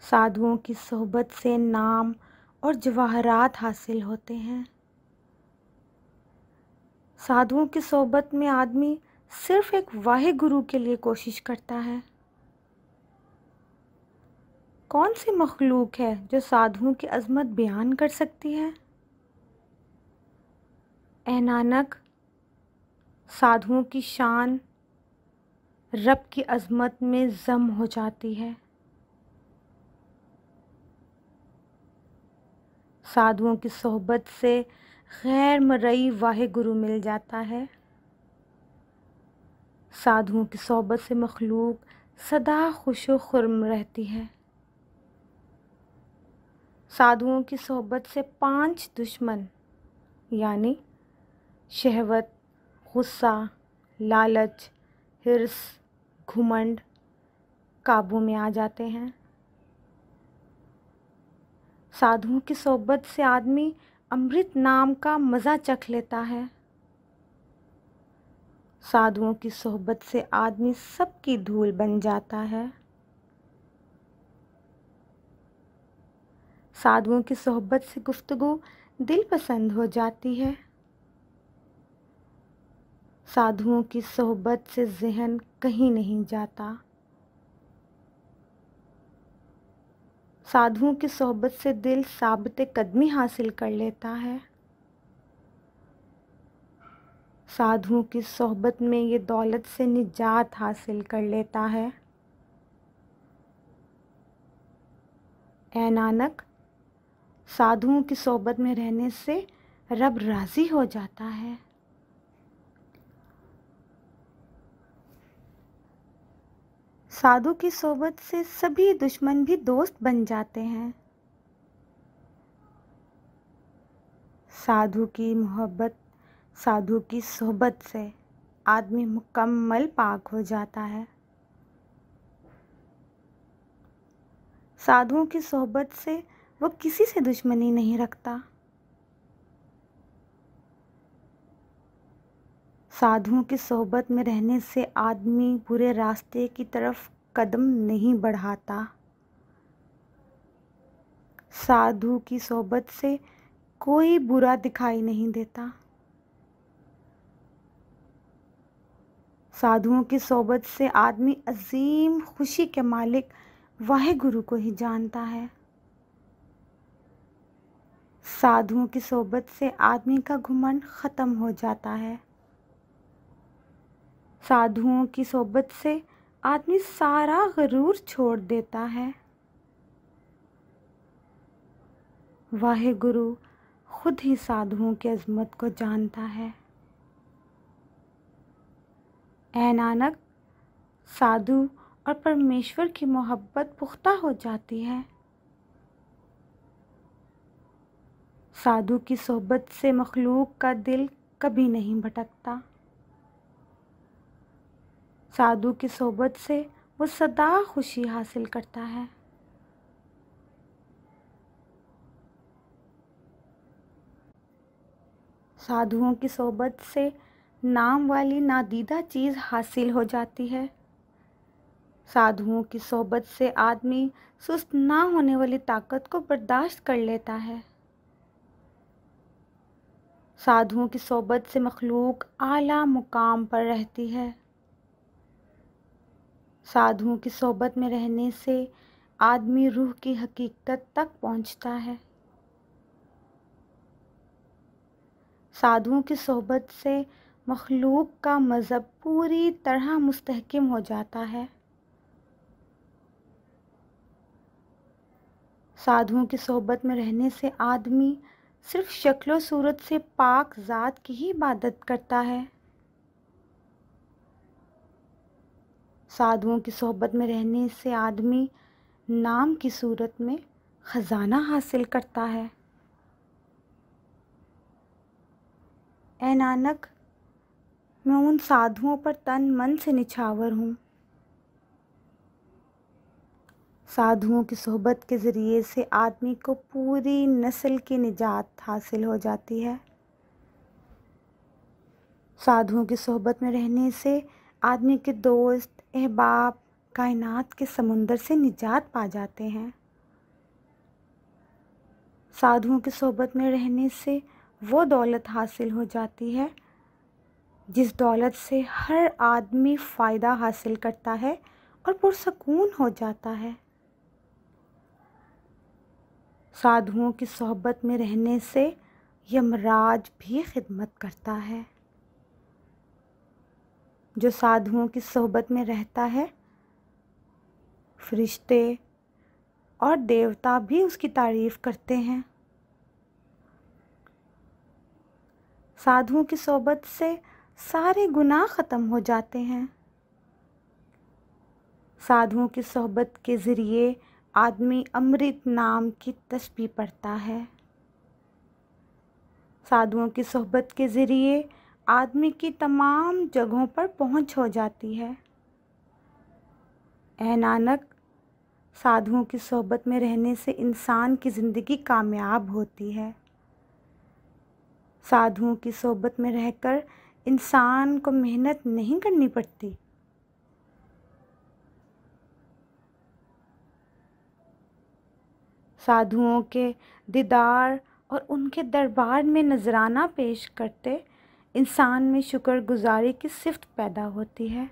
साधुओं की सोहबत से नाम और जवाहरात हासिल होते हैं। साधुओं की सोहबत में आदमी सिर्फ एक वाहे गुरु के लिए कोशिश करता है। कौन सी मखलूक है जो साधुओं की अज़मत बयान कर सकती है? ऐ नानक, साधुओं की शान रब की अज़मत में ज़म हो जाती है। साधुओं की सोहबत से गैर मरई वाहे गुरु मिल जाता है। साधुओं की सोहबत से मखलूक सदा खुश व खुर्म रहती है। साधुओं की सोहबत से 5 दुश्मन यानी शहवत, गुस्सा, लालच, हिर्स, घुमंड काबू में आ जाते हैं। साधुओं की सोहबत से आदमी अमृत नाम का मज़ा चख लेता है। साधुओं की सोहबत से आदमी सबकी धूल बन जाता है। साधुओं की सोहबत से गुफ्तगू दिल पसंद हो जाती है। साधुओं की सोहबत से ज़हन कहीं नहीं जाता। साधुओं की सोहबत से दिल साबित कदमी हासिल कर लेता है। साधुओं की सोहबत में ये दौलत से निजात हासिल कर लेता है। ऐ नानक, साधुओं की सोहबत में रहने से रब राज़ी हो जाता है। साधु की सोहबत से सभी दुश्मन भी दोस्त बन जाते हैं। साधु की मोहब्बत, साधु की सोहबत से आदमी मुकम्मल पाक हो जाता है। साधुओं की सोहबत से वो किसी से दुश्मनी नहीं रखता। साधुओं की सोहबत में रहने से आदमी बुरे रास्ते की तरफ कदम नहीं बढ़ाता। साधु की सोहबत से कोई बुरा दिखाई नहीं देता। साधुओं की सोहबत से आदमी अजीम खुशी के मालिक वाहेगुरु को ही जानता है। साधुओं की सोहबत से आदमी का घमंड ख़त्म हो जाता है। साधुओं की सोहबत से आदमी सारा गरूर छोड़ देता है। वाहेगुरु खुद ही साधुओं की अज़मत को जानता है। ऐ नानक, साधु और परमेश्वर की मोहब्बत पुख्ता हो जाती है। साधु की सोहबत से मखलूक का दिल कभी नहीं भटकता। साधु की सोहबत से वो सदा खुशी हासिल करता है। साधुओं की सोहबत से नाम वाली नादीदा चीज़ हासिल हो जाती है। साधुओं की सोहबत से आदमी सुस्त ना होने वाली ताकत को बर्दाश्त कर लेता है। साधुओं की सोहबत से मखलूक आला मुकाम पर रहती है। साधुओं की सोहबत में रहने से आदमी रूह की हकीकत तक पहुंचता है। साधुओं की सोहबत से मखलूक का मज़हब पूरी तरह मुस्तहकम हो जाता है। साधुओं की सोहबत में रहने से आदमी सिर्फ शक्लो सूरत से पाक ज़ात की ही इबादत करता है। साधुओं की सोहबत में रहने से आदमी नाम की सूरत में ख़जाना हासिल करता है। ऐ नानक, मैं उन साधुओं पर तन मन से निछावर हूँ। साधुओं की सोहबत के ज़रिए से आदमी को पूरी नस्ल की निजात हासिल हो जाती है। साधुओं की सोहबत में रहने से आदमी के दोस्त अहबाब कायनात के समुंदर से निजात पा जाते हैं। साधुओं की सोहबत में रहने से वो दौलत हासिल हो जाती है जिस दौलत से हर आदमी फ़ायदा हासिल करता है और पुरसकून हो जाता है। साधुओं की सोहबत में रहने से यमराज भी खिदमत करता है। जो साधुओं की सोहबत में रहता है, फरिश्ते और देवता भी उसकी तारीफ़ करते हैं। साधुओं की सोहबत से सारे गुनाह ख़त्म हो जाते हैं। साधुओं की सोहबत के ज़रिए आदमी अमृत नाम की तस्बीह पढ़ता है। साधुओं की सोहबत के ज़रिए आदमी की तमाम जगहों पर पहुंच हो जाती है। ऐ नानक, साधुओं की सोहबत में रहने से इंसान की ज़िंदगी कामयाब होती है। साधुओं की सोहबत में रहकर इंसान को मेहनत नहीं करनी पड़ती। साधुओं के दीदार और उनके दरबार में नजराना पेश करते इंसान में शुक्रगुजारी की सिफ़त पैदा होती है।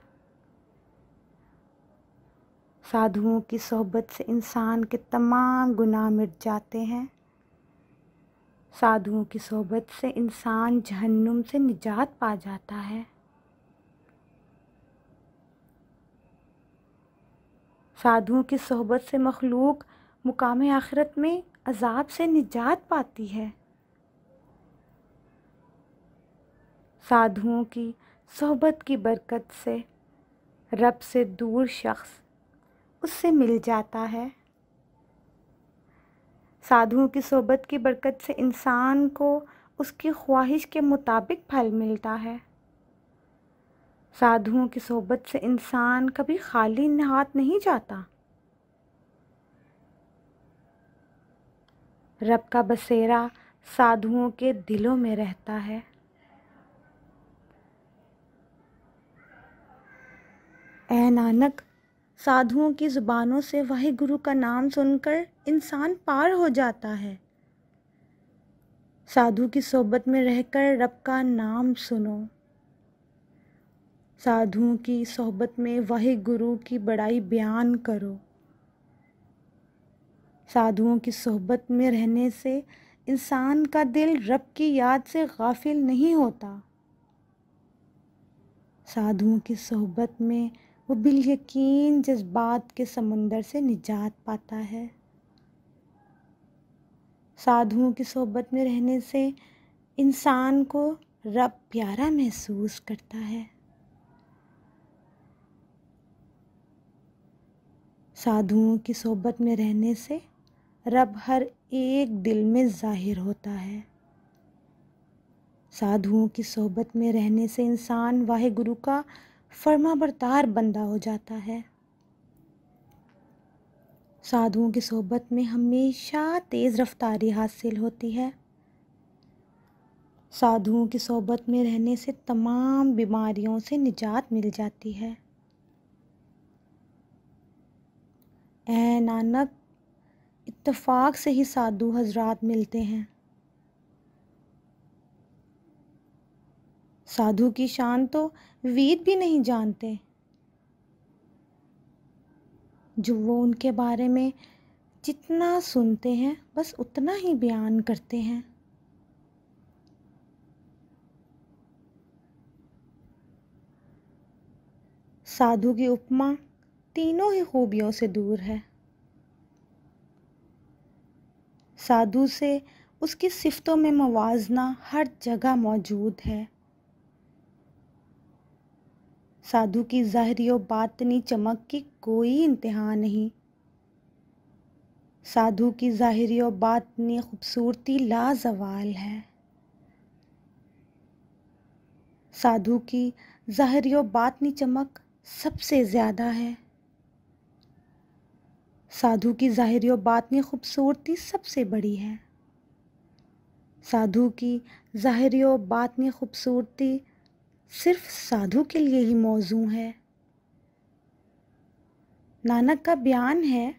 साधुओं की सोहबत से इंसान के तमाम गुनाह मिट जाते हैं। साधुओं की सोहबत से इंसान जहन्नुम से निजात पा जाता है। साधुओं की सोहबत से मखलूक मुकाम आखिरत में अजाब से निजात पाती है। साधुओं की सोहबत की बरकत से रब से दूर शख्स उससे मिल जाता है। साधुओं की सोहबत की बरकत से इंसान को उसकी ख्वाहिश के मुताबिक फल मिलता है। साधुओं की सोहबत से इंसान कभी खाली हाथ नहीं जाता। रब का बसेरा साधुओं के दिलों में रहता है। ऐ नानक, साधुओं की ज़ुबानों से वाहिगुरु का नाम सुनकर इंसान पार हो जाता है। साधु की सोहबत में रहकर रब का नाम सुनो। साधुओं की सोहबत में वाहिगुरु की बड़ाई बयान करो। साधुओं की सोहबत में रहने से इंसान का दिल रब की याद से गाफिल नहीं होता। साधुओं की सोहबत में वो बिल यकीन जज्बात के समुंदर से निजात पाता है। साधुओं की सोहबत में रहने से इंसान को रब प्यारा महसूस करता है। साधुओं की सोहबत में रहने से रब हर एक दिल में ज़ाहिर होता है। साधुओं की सोहबत में रहने से इंसान वाहिगुरु का फर्माबरदार बंदा हो जाता है। साधुओं की सोहबत में हमेशा तेज़ रफ्तारी हासिल होती है। साधुओं की सोहबत में रहने से तमाम बीमारियों से निजात मिल जाती है। ऐ नानक, इत्तफाक से ही साधु हजरात मिलते हैं। साधु की शान तो वेद भी नहीं जानते, जो वो उनके बारे में जितना सुनते हैं बस उतना ही बयान करते हैं। साधु की उपमा तीनों ही खूबियों से दूर है। साधु से उसकी सिफ़तों में मवाजना हर जगह मौजूद है। साधु की ज़ाहिरी और बातनी चमक की कोई इंतहा नहीं। साधु की ज़ाहिरी और बातनी खूबसूरती लाजवाल है। साधु की ज़ाहिरी और बातनी चमक सबसे ज़्यादा है। साधु की ज़ाहिरी और बातनी खूबसूरती सबसे बड़ी है। साधु की ज़ाहिरी और बातनी खूबसूरती सिर्फ साधु के लिए ही मौजू है। नानक का बयान है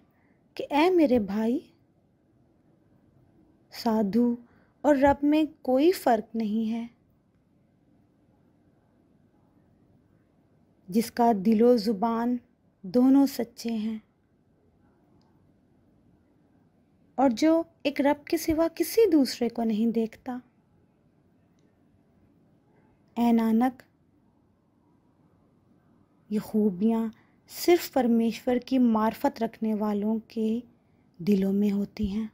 कि ऐ मेरे भाई, साधु और रब में कोई फ़र्क नहीं है। जिसका दिलो ज़ुबान दोनों सच्चे हैं और जो एक रब के सिवा किसी दूसरे को नहीं देखता। ऐ नानक, ये खूबियाँ सिर्फ परमेश्वर की मार्फत रखने वालों के दिलों में होती हैं।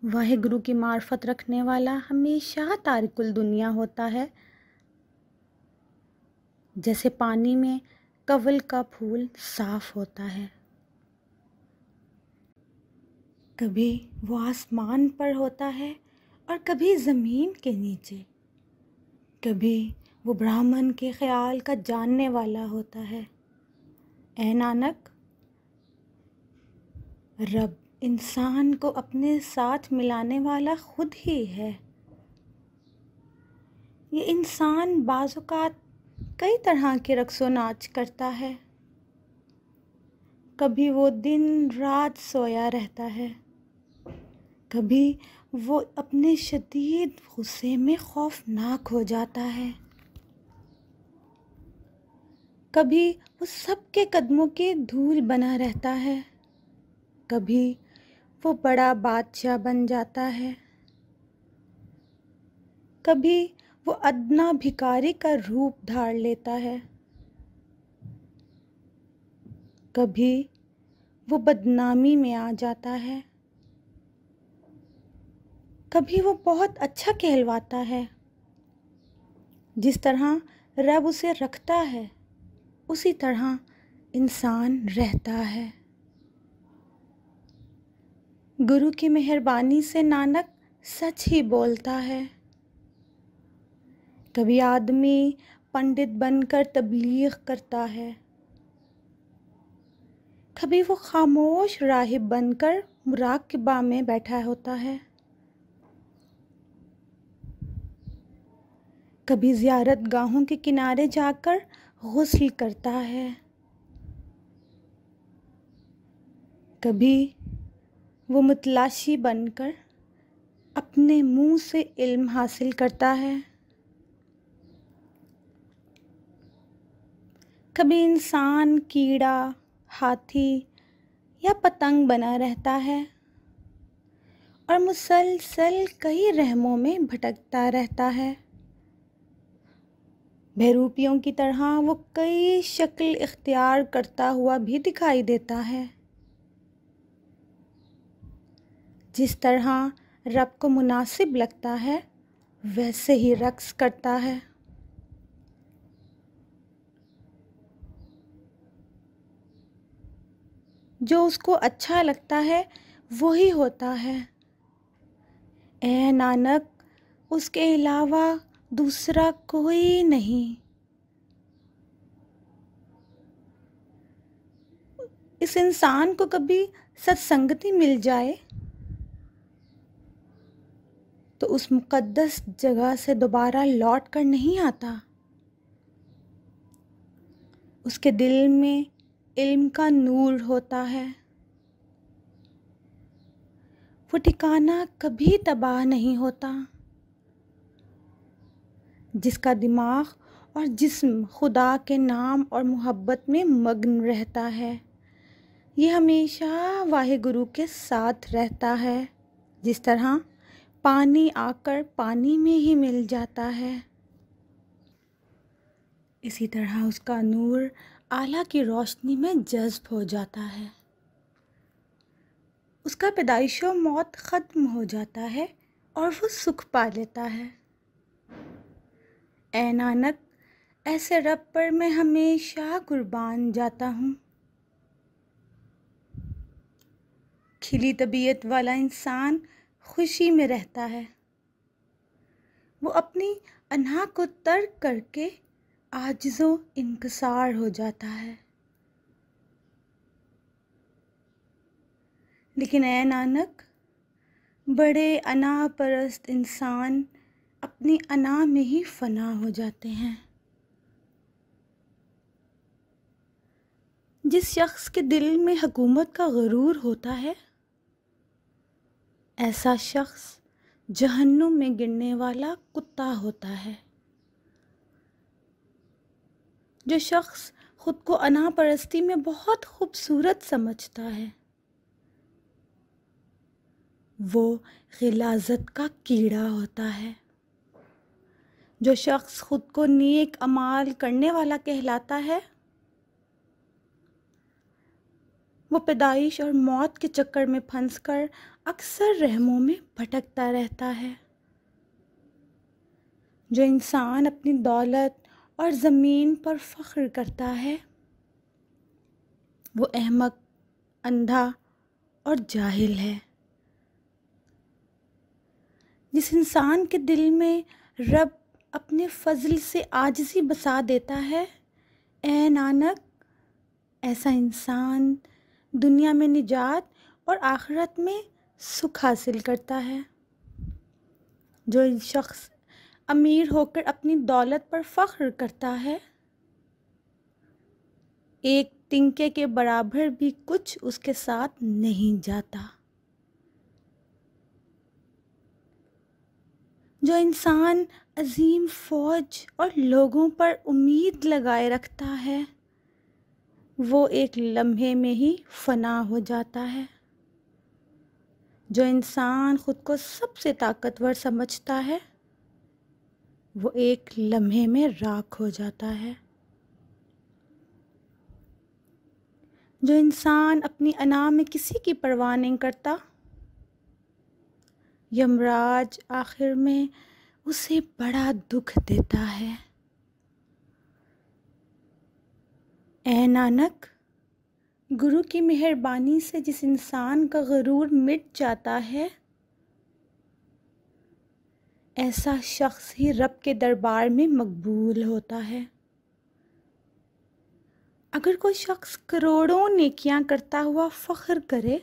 वाहिगुरु की मार्फत रखने वाला हमेशा तारिकुल दुनिया होता है। जैसे पानी में कवल का फूल साफ होता है। कभी वो आसमान पर होता है और कभी ज़मीन के नीचे। कभी वो ब्राह्मण के ख्याल का जानने वाला होता है। ऐ नानक, रब इंसान को अपने साथ मिलाने वाला खुद ही है। ये इंसान बाज़-औक़ात कई तरह के रक़्स व नाच करता है। कभी वो दिन रात सोया रहता है, कभी वो अपने शदीद गुस्से में खौफनाक हो जाता है। कभी वो सबके कदमों की धूल बना रहता है। कभी वो बड़ा बादशाह बन जाता है। कभी वो अदना भिखारी का रूप धार लेता है। कभी वो बदनामी में आ जाता है। कभी वो बहुत अच्छा कहलवाता है। जिस तरह रब उसे रखता है उसी तरह इंसान रहता है। गुरु की मेहरबानी से नानक सच ही बोलता है। कभी आदमी पंडित बनकर तबलीग करता है। कभी वो खामोश राहिब बनकर मुराक़बा में बैठा होता है। कभी ज़ियारत गाहों के किनारे जाकर गुस्ल करता है। कभी वो मुतलाशी बनकर अपने मुंह से इल्म हासिल करता है। कभी इंसान कीड़ा, हाथी या पतंग बना रहता है और मुसलसल कई रहमों में भटकता रहता है। बहरूपियों की तरह वो कई शक्ल इख्तियार करता हुआ भी दिखाई देता है। जिस तरह रब को मुनासिब लगता है वैसे ही रक्स करता है। जो उसको अच्छा लगता है वही होता है। ए नानक, उसके अलावा दूसरा कोई नहीं। इस इंसान को कभी सत्संगति मिल जाए तो उस मुक़द्दस जगह से दोबारा लौट कर नहीं आता। उसके दिल में इल्म का नूर होता है। वो ठिकाना कभी तबाह नहीं होता। जिसका दिमाग और जिस्म खुदा के नाम और मोहब्बत में मग्न रहता है, ये हमेशा वाहिगुरु के साथ रहता है। जिस तरह पानी आकर पानी में ही मिल जाता है, इसी तरह उसका नूर आला की रोशनी में जज्ब हो जाता है। उसका पैदाइशो मौत ख़त्म हो जाता है और वो सुख पा लेता है। ए नानक, ऐसे रब पर मैं हमेशा कुर्बान जाता हूँ। खिली तबीयत वाला इंसान खुशी में रहता है। वो अपनी अना को तर्क करके आजिज़ो इनकसार हो जाता है। लेकिन ए नानक, बड़े अना परस्त इंसान अपनी अना में ही फना हो जाते हैं। जिस शख्स के दिल में हुकूमत का गुरूर होता है, ऐसा शख्स जहन्नुम में गिरने वाला कुत्ता होता है। जो शख्स खुद को अना परस्ती में बहुत खूबसूरत समझता है, वो गिलाज़त का कीड़ा होता है। जो शख्स खुद को नेक अमाल करने वाला कहलाता है, वो पैदाइश और मौत के चक्कर में फंसकर अक्सर रहमों में भटकता रहता है। जो इंसान अपनी दौलत और ज़मीन पर फ़ख्र करता है, वो अहमक, अंधा और जाहिल है। जिस इंसान के दिल में रब अपने फ़ज़ल से आजिज़ी बसा देता है, ए नानक, ऐसा इंसान दुनिया में निजात और आखिरत में सुख हासिल करता है। जो शख्स अमीर होकर अपनी दौलत पर फ़ख्र करता है, एक तिनके के बराबर भी कुछ उसके साथ नहीं जाता। जो इंसान अजीम फौज और लोगों पर उम्मीद लगाए रखता है वो एक लम्हे में ही फना हो जाता है। जो इंसान खुद को सबसे ताकतवर समझता है वो एक लम्हे में राख हो जाता है। जो इंसान अपनी अना में किसी की परवाह नहीं करता, यमराज आखिर में उसे बड़ा दुख देता है। ऐ नानक, गुरु की मेहरबानी से जिस इंसान का गरूर मिट जाता है, ऐसा शख्स ही रब के दरबार में मकबूल होता है। अगर कोई शख्स करोड़ों नेकियां करता हुआ फख्र करे,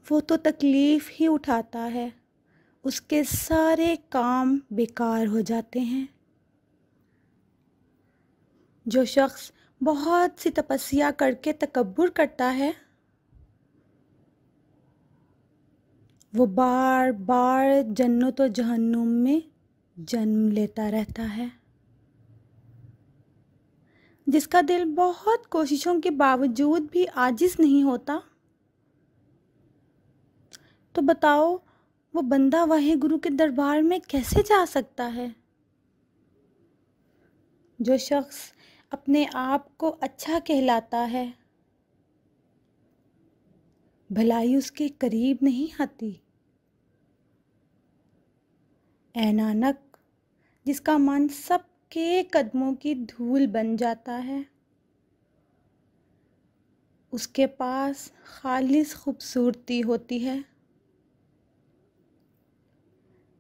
वो तो तकलीफ ही उठाता है, उसके सारे काम बेकार हो जाते हैं। जो शख्स बहुत सी तपस्या करके तकब्बुर करता है, वो बार बार जन्नत और जहन्नुम में जन्म लेता रहता है। जिसका दिल बहुत कोशिशों के बावजूद भी आजिज़ नहीं होता, तो बताओ वो बंदा वाहे गुरु के दरबार में कैसे जा सकता है। जो शख्स अपने आप को अच्छा कहलाता है, भलाई उसके करीब नहीं आती। ऐ नानक, जिसका मन सबके कदमों की धूल बन जाता है, उसके पास खालिस खूबसूरती होती है।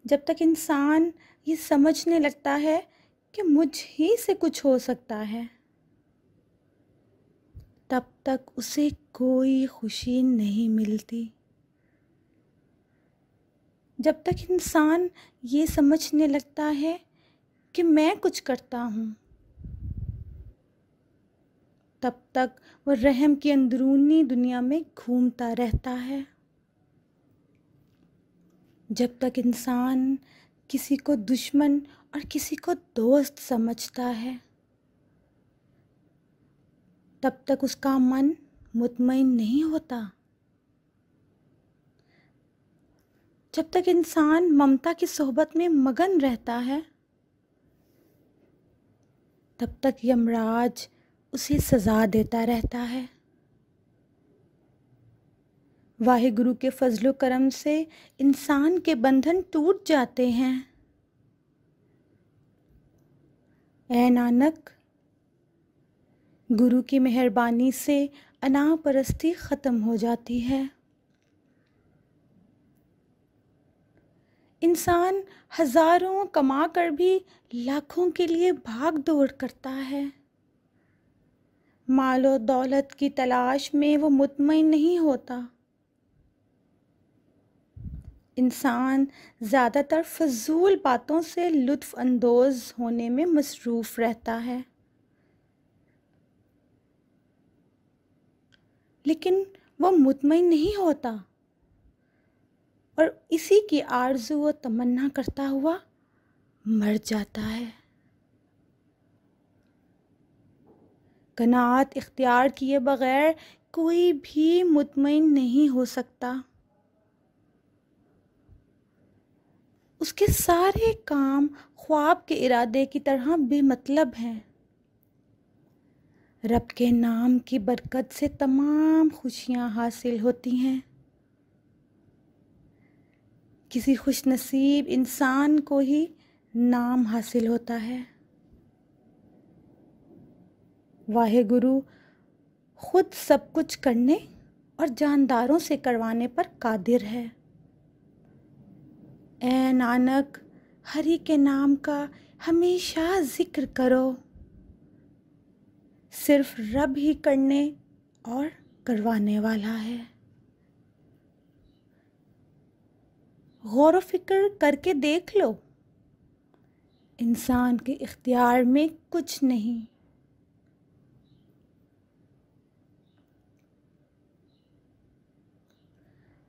जब तक इंसान ये समझने लगता है कि मुझ ही से कुछ हो सकता है, तब तक उसे कोई खुशी नहीं मिलती। जब तक इंसान ये समझने लगता है कि मैं कुछ करता हूँ, तब तक वह रहम की अंदरूनी दुनिया में घूमता रहता है। जब तक इंसान किसी को दुश्मन और किसी को दोस्त समझता है, तब तक उसका मन मुतमईन नहीं होता। जब तक इंसान ममता की सोहबत में मगन रहता है, तब तक यमराज उसे सज़ा देता रहता है। वाहिगुरु के फजलो करम से इंसान के बंधन टूट जाते हैं। ऐ नानक, गुरु की मेहरबानी से अना परस्ती ख़त्म हो जाती है। इंसान हज़ारों कमा कर भी लाखों के लिए भाग दौड़ करता है। मालो दौलत की तलाश में वो मुतमईन नहीं होता। इंसान ज़्यादातर फजूल बातों से लुत्फ़ अंदोज़ होने में मसरूफ़ रहता है, लेकिन वह मुतमईन नहीं होता और इसी की आरज़ू व तमन्ना करता हुआ मर जाता है। कनाअत इख्तियार किए बग़ैर कोई भी मुतमईन नहीं हो सकता। उसके सारे काम ख्वाब के इरादे की तरह बेमतलब हैं। रब के नाम की बरकत से तमाम खुशियाँ हासिल होती हैं। किसी खुशनसीब इंसान को ही नाम हासिल होता है। वाहिगुरु खुद सब कुछ करने और जानदारों से करवाने पर कादिर है। ऐ नानक, हरि के नाम का हमेशा जिक्र करो। सिर्फ रब ही करने और करवाने वाला है। गौर व फिक्र करके देख लो, इंसान के इख्तियार में कुछ नहीं।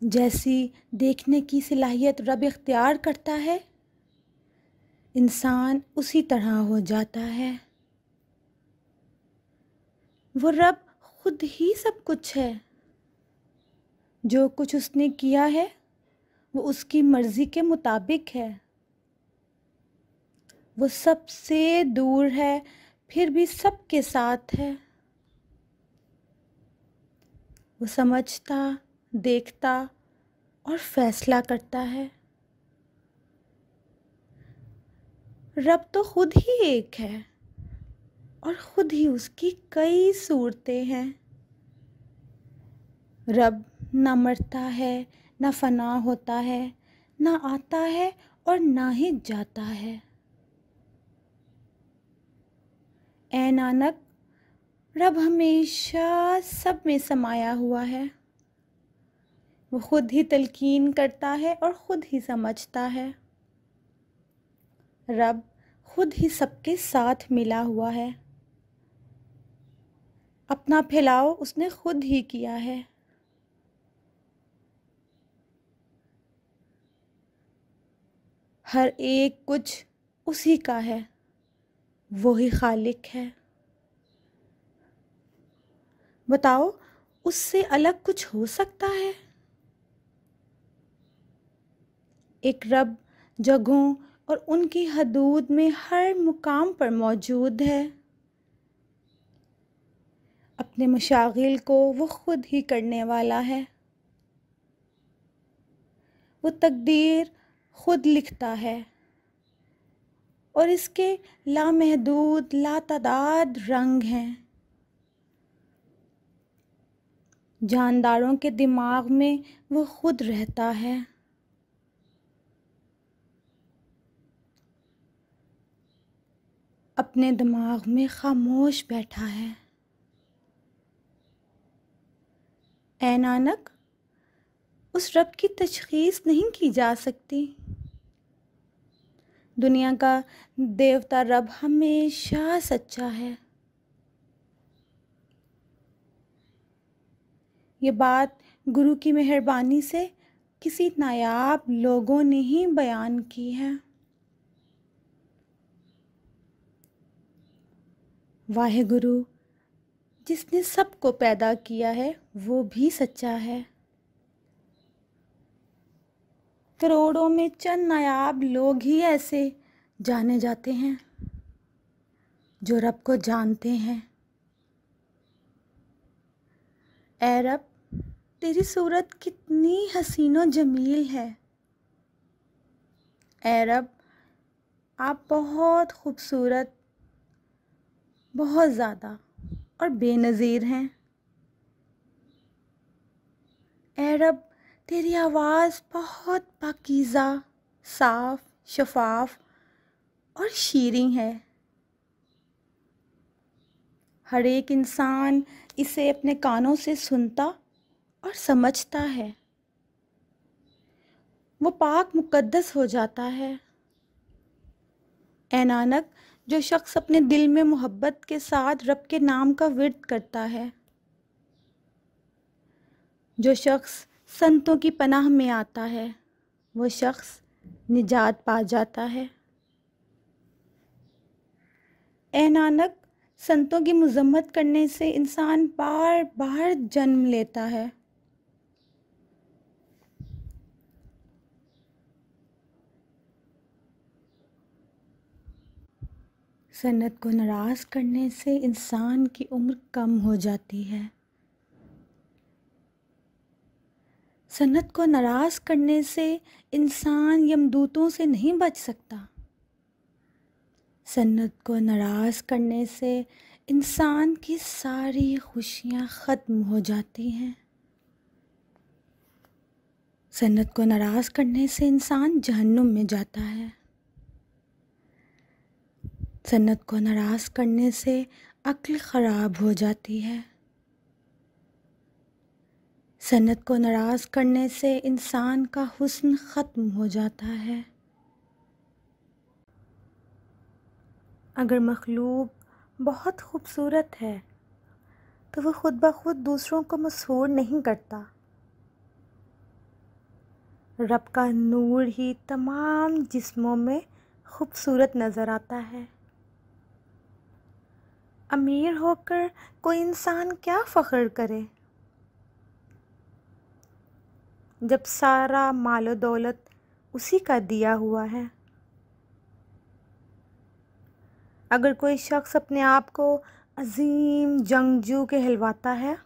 जैसी देखने की सलाहियत रब इख्तियार करता है, इंसान उसी तरह हो जाता है। वो रब खुद ही सब कुछ है। जो कुछ उसने किया है वो उसकी मर्ज़ी के मुताबिक है। वो सबसे दूर है फिर भी सबके साथ है। वो समझता, देखता और फैसला करता है। रब तो खुद ही एक है और खुद ही उसकी कई सूरतें हैं। रब ना मरता है, ना फना होता है, ना आता है और ना ही जाता है। ऐ नानक, रब हमेशा सब में समाया हुआ है। वो खुद ही तलकीन करता है और खुद ही समझता है। रब खुद ही सबके साथ मिला हुआ है। अपना फैलाव उसने खुद ही किया है। हर एक कुछ उसी का है। वो ही खालिक है। बताओ, उससे अलग कुछ हो सकता है? एक रब जगहों और उनकी हदूद में हर मुकाम पर मौजूद है। अपने मशागिल को वो खुद ही करने वाला है। वो तकदीर खुद लिखता है और इसके लामहदूद लातादाद रंग हैं। जानदारों के दिमाग में वो खुद रहता है। अपने दिमाग में खामोश बैठा है। ऐ नानक, उस रब की तशख़ीस नहीं की जा सकती। दुनिया का देवता रब हमेशा सच्चा है। ये बात गुरु की मेहरबानी से किसी नायाब लोगों ने ही बयान की है। वाहे गुरु जिसने सबको पैदा किया है वो भी सच्चा है। करोड़ों में चंद नायाब लोग ही ऐसे जाने जाते हैं जो रब को जानते हैं। ऐ रब, तेरी सूरत कितनी हसीनो जमील है। ऐ रब, आप बहुत खूबसूरत, बहुत ज़्यादा और बेनज़ीर हैं। ऐ रब, तेरी आवाज़ बहुत पाकीज़ा, साफ़, शफाफ और शीरीं है। हर एक इंसान इसे अपने कानों से सुनता और समझता है। वो पाक मुकद्दस हो जाता है। ऐ नानक, जो शख्स अपने दिल में मोहब्बत के साथ रब के नाम का विर्द करता है, जो शख्स संतों की पनाह में आता है, वो शख्स निजात पा जाता है। ऐ नानक, संतों की मज़म्मत करने से इंसान बार बार जन्म लेता है। सन्नत को नाराज़ करने से इंसान की उम्र कम हो जाती है। सन्नत को नाराज़ करने से इंसान यमदूतों से नहीं बच सकता। सन्नत को नाराज़ करने से इंसान की सारी खुशियाँ ख़त्म हो जाती हैं। सन्नत को नाराज़ करने से इंसान जहन्नुम में जाता है। सन्नत को नाराज़ करने से अक्ल ख़राब हो जाती है। सन्नत को नाराज़ करने से इंसान का हुस्न ख़त्म हो जाता है। अगर मखलूक बहुत खूबसूरत है तो वो खुद ब खुद दूसरों को मसहूर नहीं करता। रब का नूर ही तमाम जिस्मों में खूबसूरत नज़र आता है। अमीर होकर कोई इंसान क्या फ़ख्र करे, जब सारा मालो दौलत उसी का दिया हुआ है। अगर कोई शख्स अपने आप को अजीम जंगजू कहलवाता है,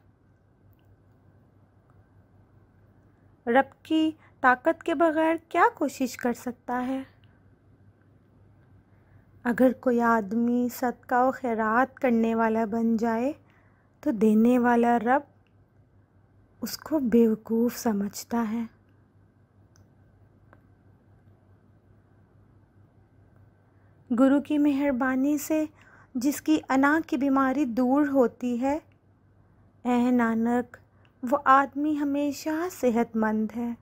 रब की ताकत के बगैर क्या कोशिश कर सकता है। अगर कोई आदमी सदका व खैरात करने वाला बन जाए तो देने वाला रब उसको बेवकूफ़ समझता है। गुरु की मेहरबानी से जिसकी अना की बीमारी दूर होती है, ऐ नानक वो आदमी हमेशा सेहतमंद है।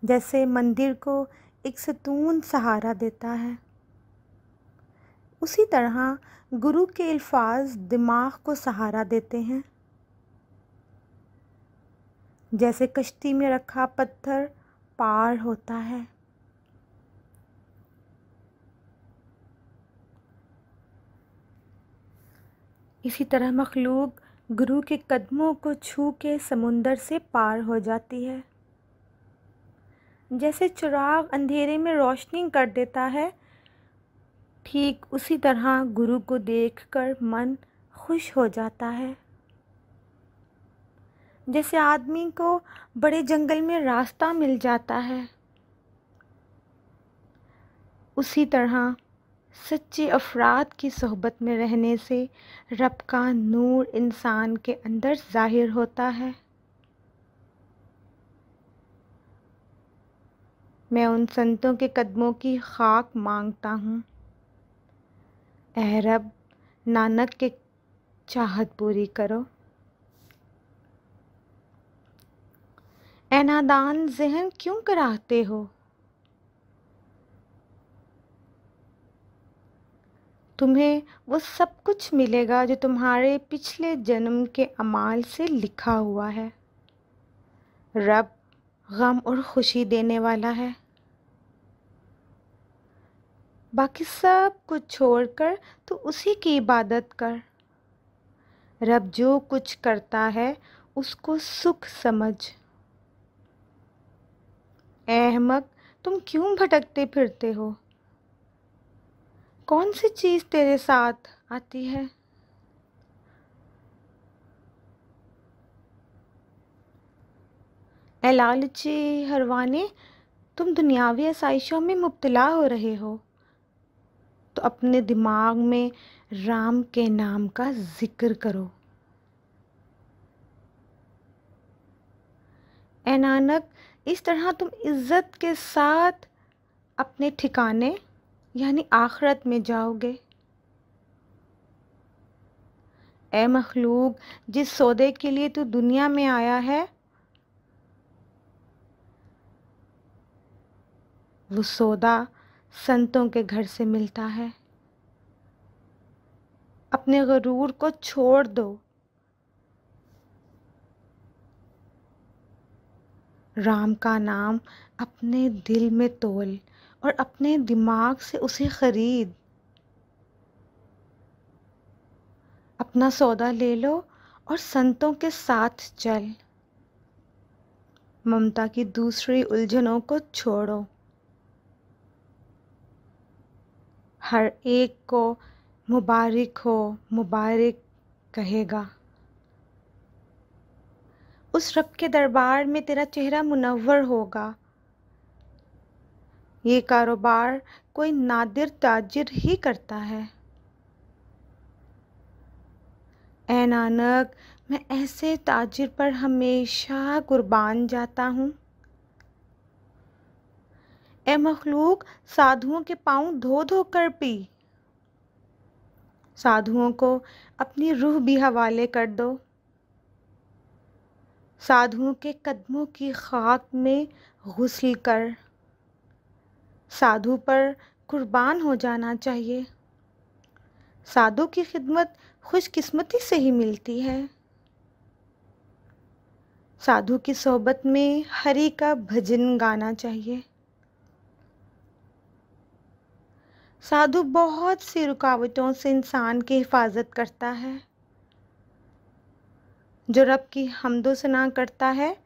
जैसे मंदिर को एक सतून सहारा देता है, उसी तरह गुरु के अल्फाज दिमाग को सहारा देते हैं। जैसे कश्ती में रखा पत्थर पार होता है, इसी तरह मखलूक गुरु के कदमों को छू के समुंदर से पार हो जाती है। जैसे चिराग अंधेरे में रोशनी कर देता है, ठीक उसी तरह गुरु को देखकर मन खुश हो जाता है। जैसे आदमी को बड़े जंगल में रास्ता मिल जाता है, उसी तरह सच्चे अफराद की सोहबत में रहने से रब का नूर इंसान के अंदर ज़ाहिर होता है। मैं उन संतों के कदमों की खाक मांगता हूँ, ऐ रब नानक के चाहत पूरी करो। ऐ नादान ज़हन क्यों कराहते हो, तुम्हें वो सब कुछ मिलेगा जो तुम्हारे पिछले जन्म के अमाल से लिखा हुआ है। रब गम और खुशी देने वाला है। बाकी सब कुछ छोड़कर तू उसी की इबादत कर। रब जो कुछ करता है उसको सुख समझ। ऐ अहमक, तुम क्यों भटकते फिरते हो, कौन सी चीज़ तेरे साथ आती है। ऐ लालची हरवाने, तुम दुनियावी आसाइशों में मुब्तला हो रहे हो तो अपने दिमाग में राम के नाम का जिक्र करो। ऐ नानक, इस तरह तुम इज़्ज़त के साथ अपने ठिकाने यानी आखिरत में जाओगे। ऐ मखलूक, जिस सौदे के लिए तू दुनिया में आया है वो सौदा संतों के घर से मिलता है। अपने गरूर को छोड़ दो। राम का नाम अपने दिल में तोल और अपने दिमाग से उसे खरीद। अपना सौदा ले लो और संतों के साथ चल। ममता की दूसरी उलझनों को छोड़ो। हर एक को मुबारक हो मुबारक कहेगा। उस रब के दरबार में तेरा चेहरा मुनव्वर होगा। ये कारोबार कोई नादिर ताजिर ही करता है। ऐ नानक, मैं ऐसे ताजिर पर हमेशा कुर्बान जाता हूँ। ऐ मखलूक, साधुओं के पाँव धो धो कर पी। साधुओं को अपनी रूह भी हवाले कर दो। साधुओं के कदमों की खाक में गुस्ल कर। साधु पर कुर्बान हो जाना चाहिए। साधु की खिदमत खुशकिस्मती से ही मिलती है। साधु की सोबत में हरि का भजन गाना चाहिए। साधु बहुत सी रुकावटों से इंसान की हिफाजत करता है। जो रब की हम्दो सना करता है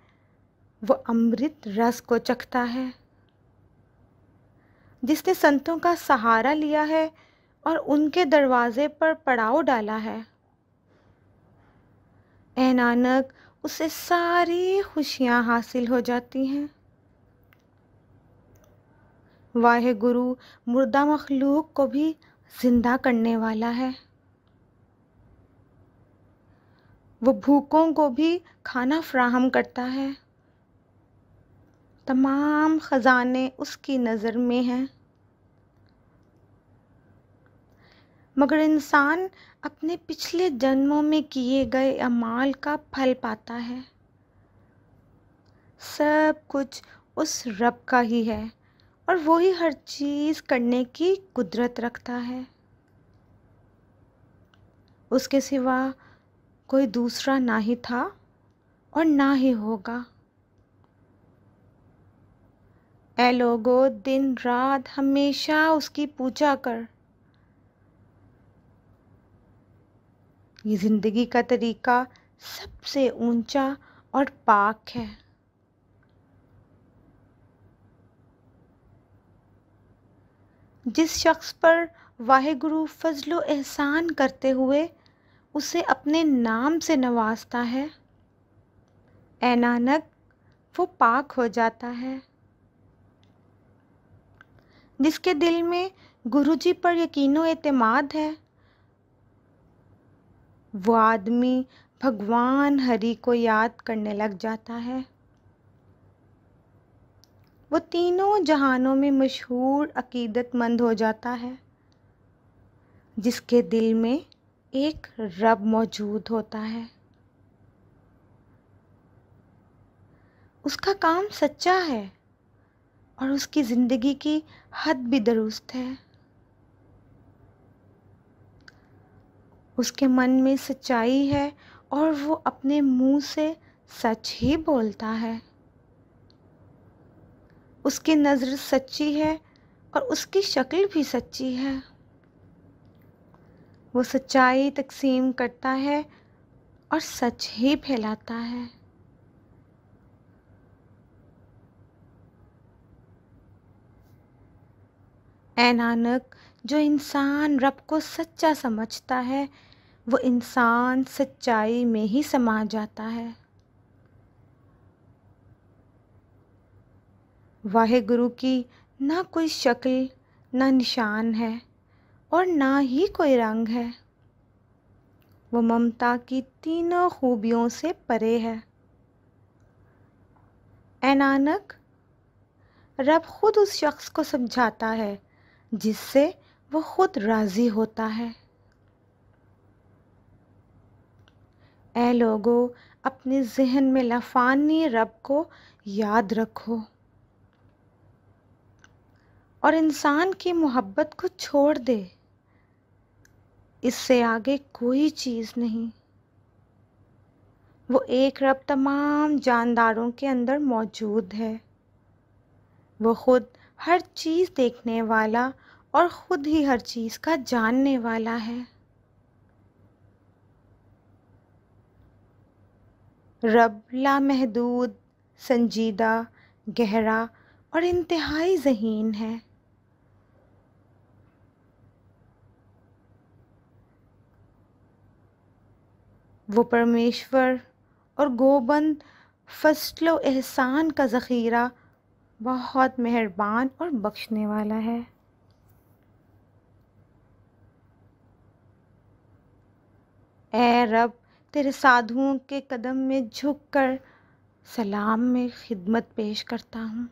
वो अमृत रस को चखता है। जिसने संतों का सहारा लिया है और उनके दरवाजे पर पड़ाव डाला है, ऐ नानक उसे सारी खुशियां हासिल हो जाती हैं। वाहे गुरु मुर्दा मखलूक को भी जिंदा करने वाला है। वो भूखों को भी खाना फराहम करता है। तमाम खजाने उसकी नज़र में हैं। मगर इंसान अपने पिछले जन्मों में किए गए अमाल का फल पाता है। सब कुछ उस रब का ही है और वो ही हर चीज़ करने की कुदरत रखता है। उसके सिवा कोई दूसरा ना ही था और ना ही होगा। ऐ लोगो, दिन रात हमेशा उसकी पूजा कर। ये ज़िंदगी का तरीका सबसे ऊंचा और पाक है। जिस शख्स पर वाहेगुरु फजलो एहसान करते हुए उसे अपने नाम से नवाजता है, ऐ नानक वो पाक हो जाता है। जिसके दिल में गुरु जी पर यकीनो एतमाद है, वो आदमी भगवान हरि को याद करने लग जाता है। वो तीनों जहानों में मशहूर अकीदतमंद हो जाता है। जिसके दिल में एक रब मौजूद होता है। उसका काम सच्चा है और उसकी ज़िंदगी की हद भी दुरुस्त है। उसके मन में सच्चाई है और वो अपने मुंह से सच ही बोलता है। उसकी नज़र सच्ची है और उसकी शक्ल भी सच्ची है। वो सच्चाई तकसीम करता है और सच ही फैलाता है। ऐ नानक, जो इंसान रब को सच्चा समझता है वो इंसान सच्चाई में ही समा जाता है। वाहेगुरु की ना कोई शक्ल, ना निशान है और ना ही कोई रंग है। वो ममता की तीनों खूबियों से परे है। ऐ नानक, रब खुद उस शख्स को समझाता है जिससे वो खुद राज़ी होता है। ऐ लोगो, अपने ज़हन में लफानी रब को याद रखो और इंसान की मोहब्बत को छोड़ दे। इससे आगे कोई चीज़ नहीं। वो एक रब तमाम जानदारों के अंदर मौजूद है। वो खुद हर चीज़ देखने वाला और खुद ही हर चीज़ का जानने वाला है। रब लामहदूद, संजीदा, गहरा और इंतहाई ज़हीन है। वो परमेश्वर और गोबंद फजलो एहसान का ज़ख़ीरा बहुत मेहरबान और बख्शने वाला है। ऐ रब, तेरे साधुओं के कदम में झुककर सलाम में खिदमत पेश करता हूँ।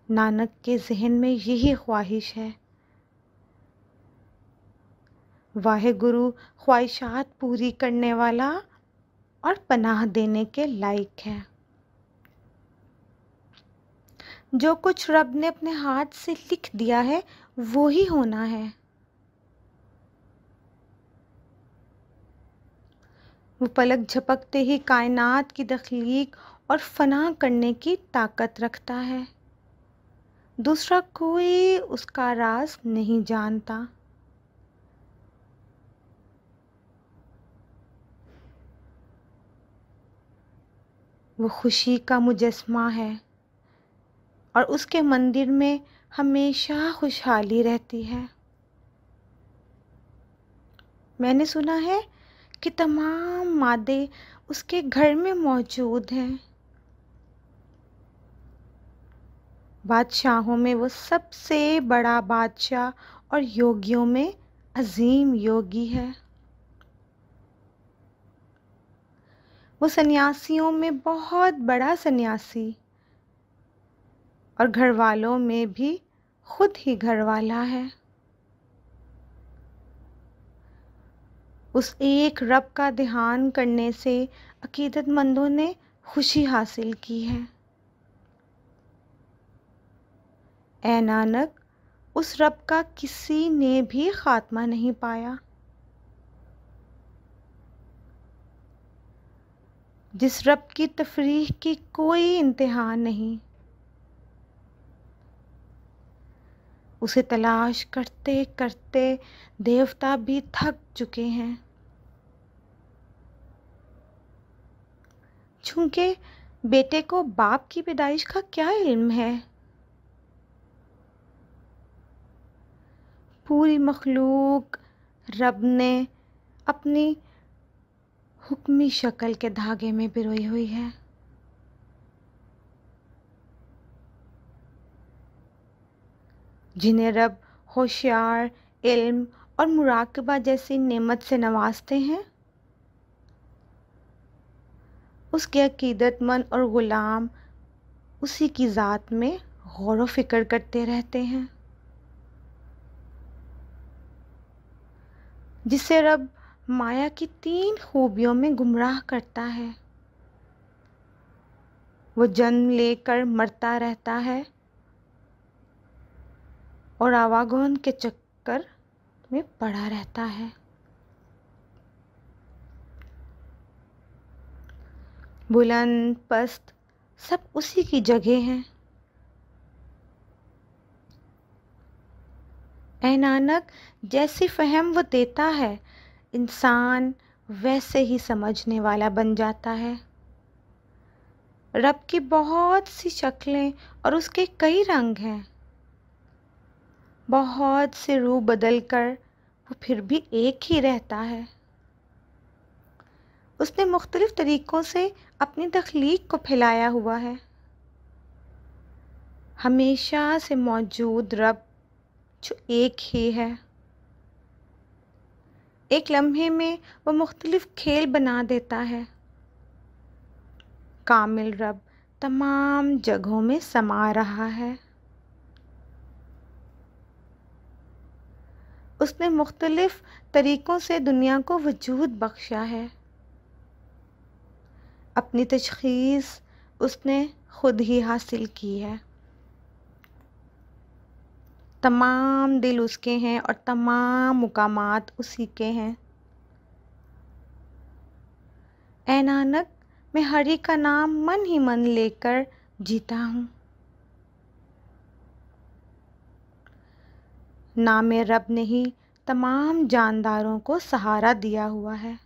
नानक के जहन में यही ख्वाहिश है। वाहेगुरु ख्वाहिशात पूरी करने वाला और पनाह देने के लायक है। जो कुछ रब ने अपने हाथ से लिख दिया है वो ही होना है। वो पलक झपकते ही कायनात की तख्लीक और फना करने की ताकत रखता है। दूसरा कोई उसका राज नहीं जानता। वो खुशी का मुजस्मा है और उसके मंदिर में हमेशा खुशहाली रहती है। मैंने सुना है कि तमाम मादे उसके घर में मौजूद हैं। बादशाहों में वो सबसे बड़ा बादशाह और योगियों में अजीम योगी है। वो सन्यासियों में बहुत बड़ा सन्यासी और घर वालों में भी खुद ही घर वाला है। उस एक रब का ध्यान करने से अकीदतमंदों ने खुशी हासिल की है। ऐ नानक, उस रब का किसी ने भी खात्मा नहीं पाया। जिस रब की तफरीह की कोई इंतहा नहीं, उसे तलाश करते करते देवता भी थक चुके हैं। चूंकि बेटे को बाप की पैदाइश का क्या इल्म है। पूरी मखलूक रब ने अपनी हुक्मी शक्ल के धागे में पिरोई हुई है। जिन्हें रब होशियार, इल्म और मुराकबा जैसी नेमत से नवाजते हैं, उसके अकीदतमंद और ग़ुलाम उसी की ज़ात में गौर व फिक्र करते रहते हैं। जिसे रब माया की 3 खूबियों में गुमराह करता है। वो जन्म लेकर मरता रहता है और आवागमन के चक्कर में पड़ा रहता है। बुलंद पस्त सब उसी की जगह हैं। ऐ नानक, जैसी फहम वो देता है, इंसान वैसे ही समझने वाला बन जाता है। रब की बहुत सी शक्लें और उसके कई रंग हैं। बहुत से रूप बदल कर वो फिर भी एक ही रहता है। उसने मुख्तलिफ तरीक़ों से अपनी तख्लीक को फैलाया हुआ है। हमेशा से मौजूद रब जो एक ही है, एक लम्हे में वो मुख्तलिफ खेल बना देता है। कामिल रब तमाम जगहों में समा रहा है। उसने मुख्तलिफ तरीक़ों से दुनिया को वजूद बख्शा है। अपनी तशख़ीस उसने खुद ही हासिल की है। तमाम दिल उसके हैं और तमाम मुकामात उसी के हैं। ऐ नानक, मैं हरि का नाम मन ही मन लेकर जीता हूँ। नाम रब ने ही तमाम जानदारों को सहारा दिया हुआ है।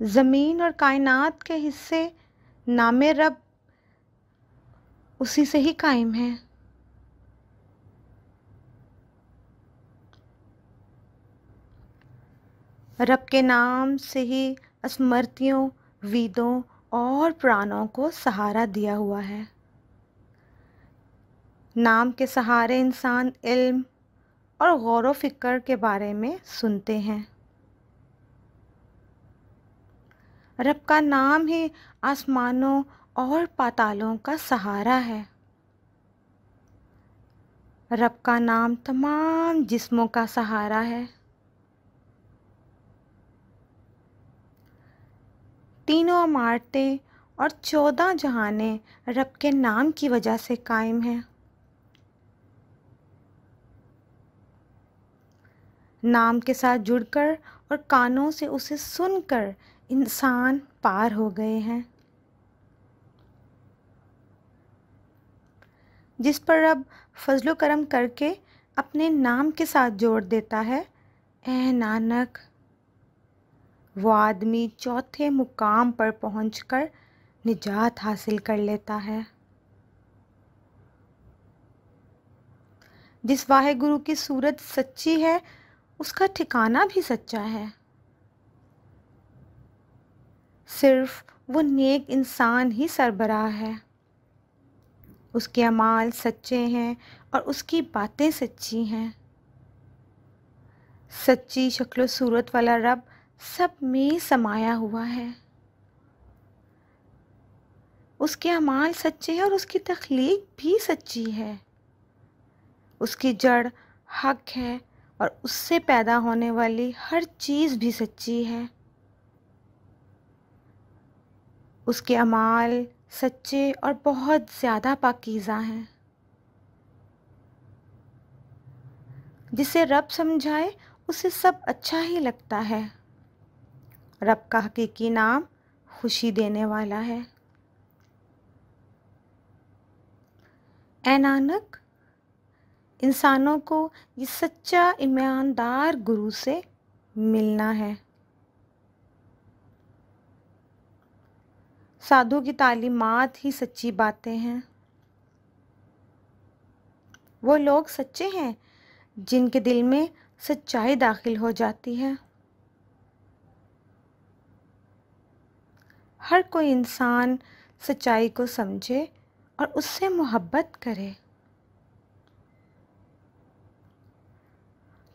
ज़मीन और कायनात के हिस्से नाम रब उसी से ही कायम है। रब के नाम से ही स्मृतियों, वेदों और पुराणों को सहारा दिया हुआ है। नाम के सहारे इंसान इल्म और गौर व फिक्र के बारे में सुनते हैं। रब का नाम ही आसमानों और पातालों का सहारा है। रब का नाम तमाम जिस्मों का सहारा है। तीनों इमारतें और 14 जहाने रब के नाम की वजह से कायम हैं। नाम के साथ जुड़कर और कानों से उसे सुनकर इंसान पार हो गए हैं। जिस पर रब फजलो करम करके अपने नाम के साथ जोड़ देता है, ए नानक, वो आदमी चौथे मुकाम पर पहुंचकर निजात हासिल कर लेता है। जिस वाहेगुरु की सूरत सच्ची है, उसका ठिकाना भी सच्चा है। सिर्फ वो नेक इंसान ही सरबराह है। उसके अमाल सच्चे हैं और उसकी बातें सच्ची हैं। सच्ची शक्ल सूरत वाला रब सब में समाया हुआ है। उसके अमाल सच्चे हैं और उसकी तख्लीक भी सच्ची है। उसकी जड़ हक है और उससे पैदा होने वाली हर चीज़ भी सच्ची है। उसके अमाल सच्चे और बहुत ज़्यादा पाकीज़ा हैं। जिसे रब समझाए उसे सब अच्छा ही लगता है। रब का हकीकी नाम खुशी देने वाला है। ए नानक, इंसानों को ये सच्चा ईमानदार गुरु से मिलना है। साधु की तालीमात ही सच्ची बातें हैं। वो लोग सच्चे हैं जिनके दिल में सच्चाई दाखिल हो जाती है। हर कोई इंसान सच्चाई को समझे और उससे मोहब्बत करे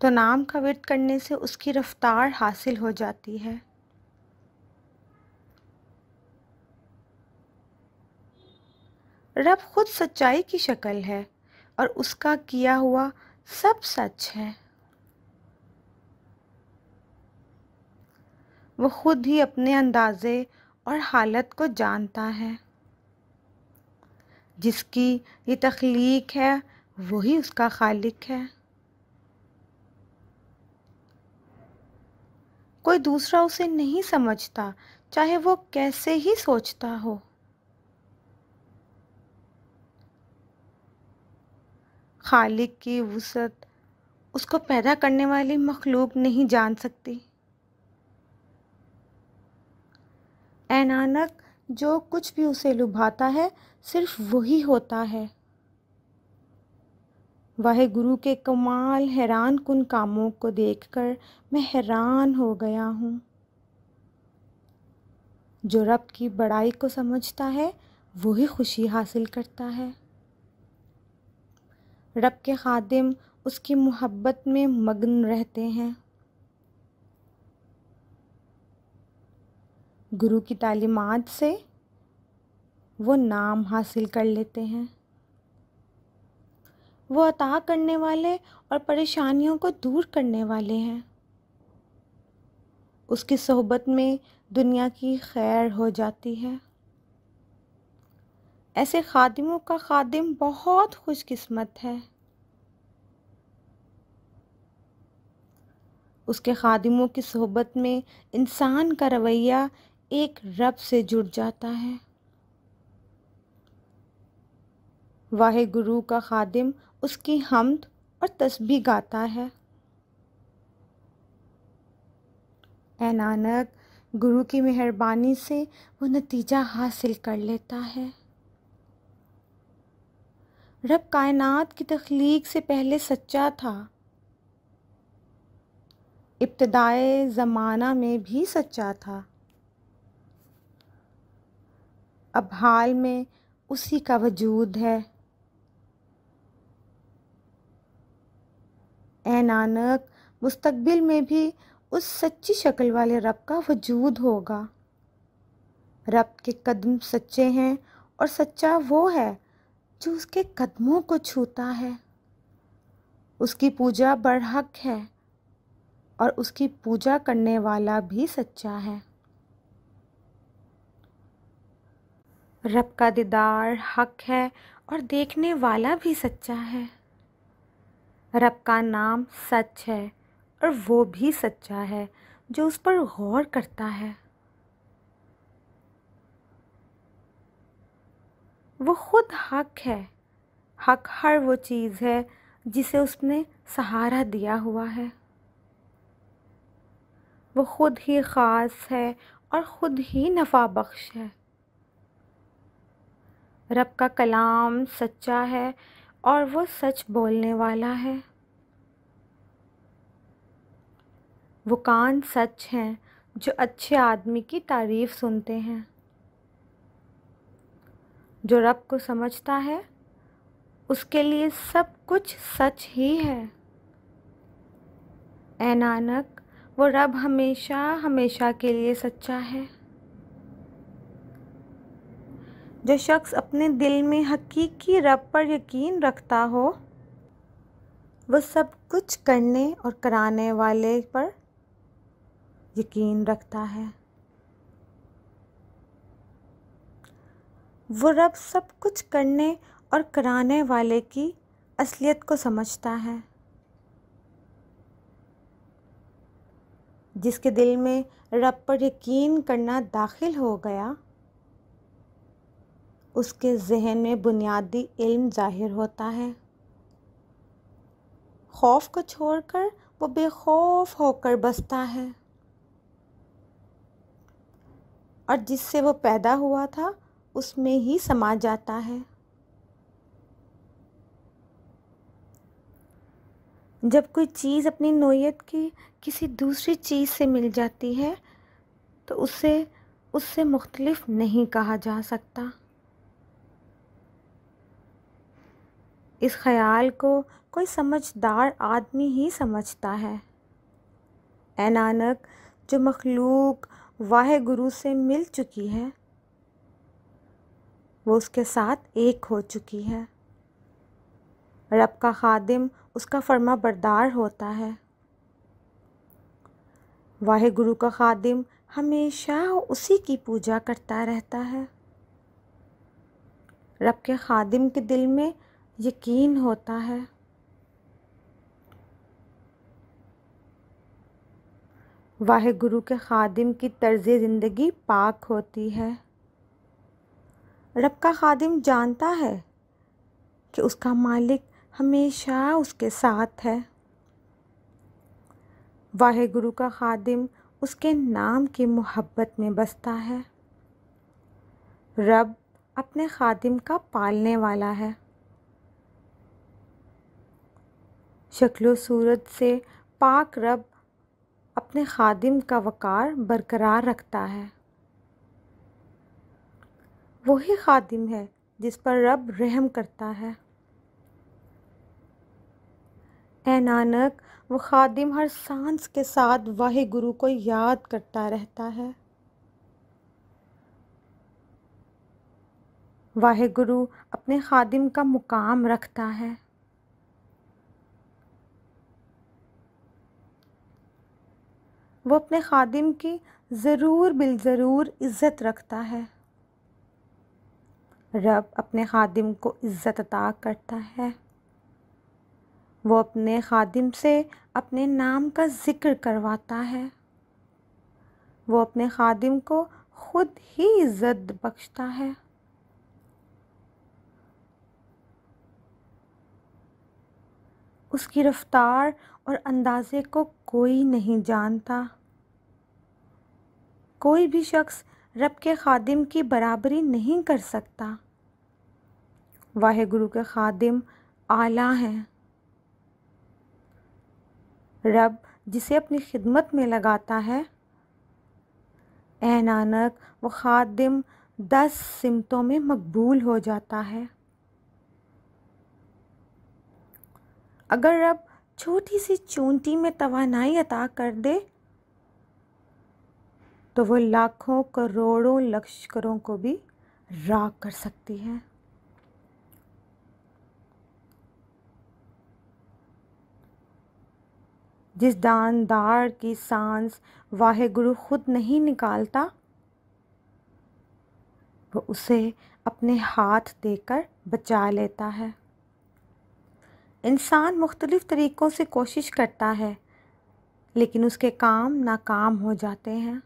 तो नाम का विर्द करने से उसकी रफ्तार हासिल हो जाती है। रब खुद सच्चाई की शक्ल है और उसका किया हुआ सब सच है। वो खुद ही अपने अंदाज़े और हालत को जानता है। जिसकी ये तख्लीक है वही उसका खालिक है। कोई दूसरा उसे नहीं समझता, चाहे वो कैसे ही सोचता हो। खालिक की वुसअत उसको पैदा करने वाली मखलूक नहीं जान सकती। ऐ नानक, जो कुछ भी उसे लुभाता है सिर्फ वही होता है। वाहे गुरु के कमाल हैरान कुन कामों को देखकर मैं हैरान हो गया हूँ। जो रब की बड़ाई को समझता है वही खुशी हासिल करता है। रब के खादिम उसकी मोहब्बत में मग्न रहते हैं। गुरु की तालीमात से वो नाम हासिल कर लेते हैं। वो अता करने वाले और परेशानियों को दूर करने वाले हैं। उसकी सोहबत में दुनिया की खैर हो जाती है। ऐसे खादिमों का खादिम बहुत खुशकिस्मत है। उसके खादिमों की सोहबत में इंसान का रवैया एक रब से जुड़ जाता है। वाहे गुरु का खादिम उसकी हम्द और तस्बीह गाता है। ऐ नानक, गुरु की मेहरबानी से वो नतीजा हासिल कर लेता है। रब कायनात की तख्लीक से पहले सच्चा था। इब्तिदाए ज़माना में भी सच्चा था। अब हाल में उसी का वजूद है। ऐ नानक, मुस्तकबिल में भी उस सच्ची शक्ल वाले रब का वजूद होगा। रब के कदम सच्चे हैं और सच्चा वो है जो उसके कदमों को छूता है। उसकी पूजा बरहक है और उसकी पूजा करने वाला भी सच्चा है। रब का दीदार हक है और देखने वाला भी सच्चा है। रब का नाम सच है और वो भी सच्चा है जो उस पर गौर करता है। वो खुद हक है। हक हर वो चीज़ है जिसे उसने सहारा दिया हुआ है। वो खुद ही ख़ास है और ख़ुद ही नफ़ा बख्श है। रब का कलाम सच्चा है और वो सच बोलने वाला है। वो कान सच हैं जो अच्छे आदमी की तारीफ़ सुनते हैं। जो रब को समझता है उसके लिए सब कुछ सच ही है। ऐ नानक, वो रब हमेशा हमेशा के लिए सच्चा है। जो शख्स अपने दिल में हकीकी रब पर यकीन रखता हो, वो सब कुछ करने और कराने वाले पर यकीन रखता है। वो रब सब कुछ करने और कराने वाले की असलियत को समझता है। जिसके दिल में रब पर यकीन करना दाखिल हो गया, उसके ज़हन में बुनियादी इल्म ज़ाहिर होता है। खौफ को छोड़कर वो बेखौफ होकर बसता है और जिससे वो पैदा हुआ था उसमें ही समा जाता है। जब कोई चीज़ अपनी नोयत की किसी दूसरी चीज़ से मिल जाती है तो उसे उससे मुख्तलिफ नहीं कहा जा सकता। इस ख़याल को कोई समझदार आदमी ही समझता है। ऐ नानक, जो मखलूक वाहे गुरु से मिल चुकी है वो उसके साथ एक हो चुकी है। रब का खादिम उसका फर्मा बरदार होता है। वाहे गुरु का खादिम हमेशा उसी की पूजा करता रहता है। रब के खादिम के दिल में यकीन होता है। वाहे गुरु के खादिम की तर्ज़ ज़िंदगी पाक होती है। रब का खादिम जानता है कि उसका मालिक हमेशा उसके साथ है। वाहे गुरु का खादिम उसके नाम की मोहब्बत में बसता है। रब अपने खादिम का पालने वाला है। शक्लो सूरत से पाक रब अपने खादिम का वक़ार बरकरार रखता है। वही खादिम है जिस पर रब रहम करता है। ऐ नानक, वो खादिम हर सांस के साथ वाहे गुरु को याद करता रहता है। वाहे गुरु अपने खादिम का मुकाम रखता है। वो अपने खादिम की ज़रूर बिल ज़रूर इज़्ज़त रखता है। रब अपने खादिम को इज़्ज़त अता करता है। वो अपने खादिम से अपने नाम का ज़िक्र करवाता है। वो अपने खादिम को खुद ही इज़्ज़त बख्शता है। उसकी रफ्तार और अंदाज़े को कोई नहीं जानता। कोई भी शख्स रब के खादिम की बराबरी नहीं कर सकता। वाहे गुरु के खादिम आला हैं। रब जिसे अपनी खिदमत में लगाता है, ऐ नानक, वो खादिम 10 सिमतों में मकबूल हो जाता है। अगर रब छोटी सी चूंटी में तवानाई अता कर दे तो वो लाखों करोड़ों लश्करों को भी राख कर सकती है। जिस दानदार की सांस वाहे गुरु खुद नहीं निकालता, वो उसे अपने हाथ देकर बचा लेता है। इंसान मुख्तलिफ़ तरीक़ों से कोशिश करता है लेकिन उसके काम नाकाम हो जाते हैं।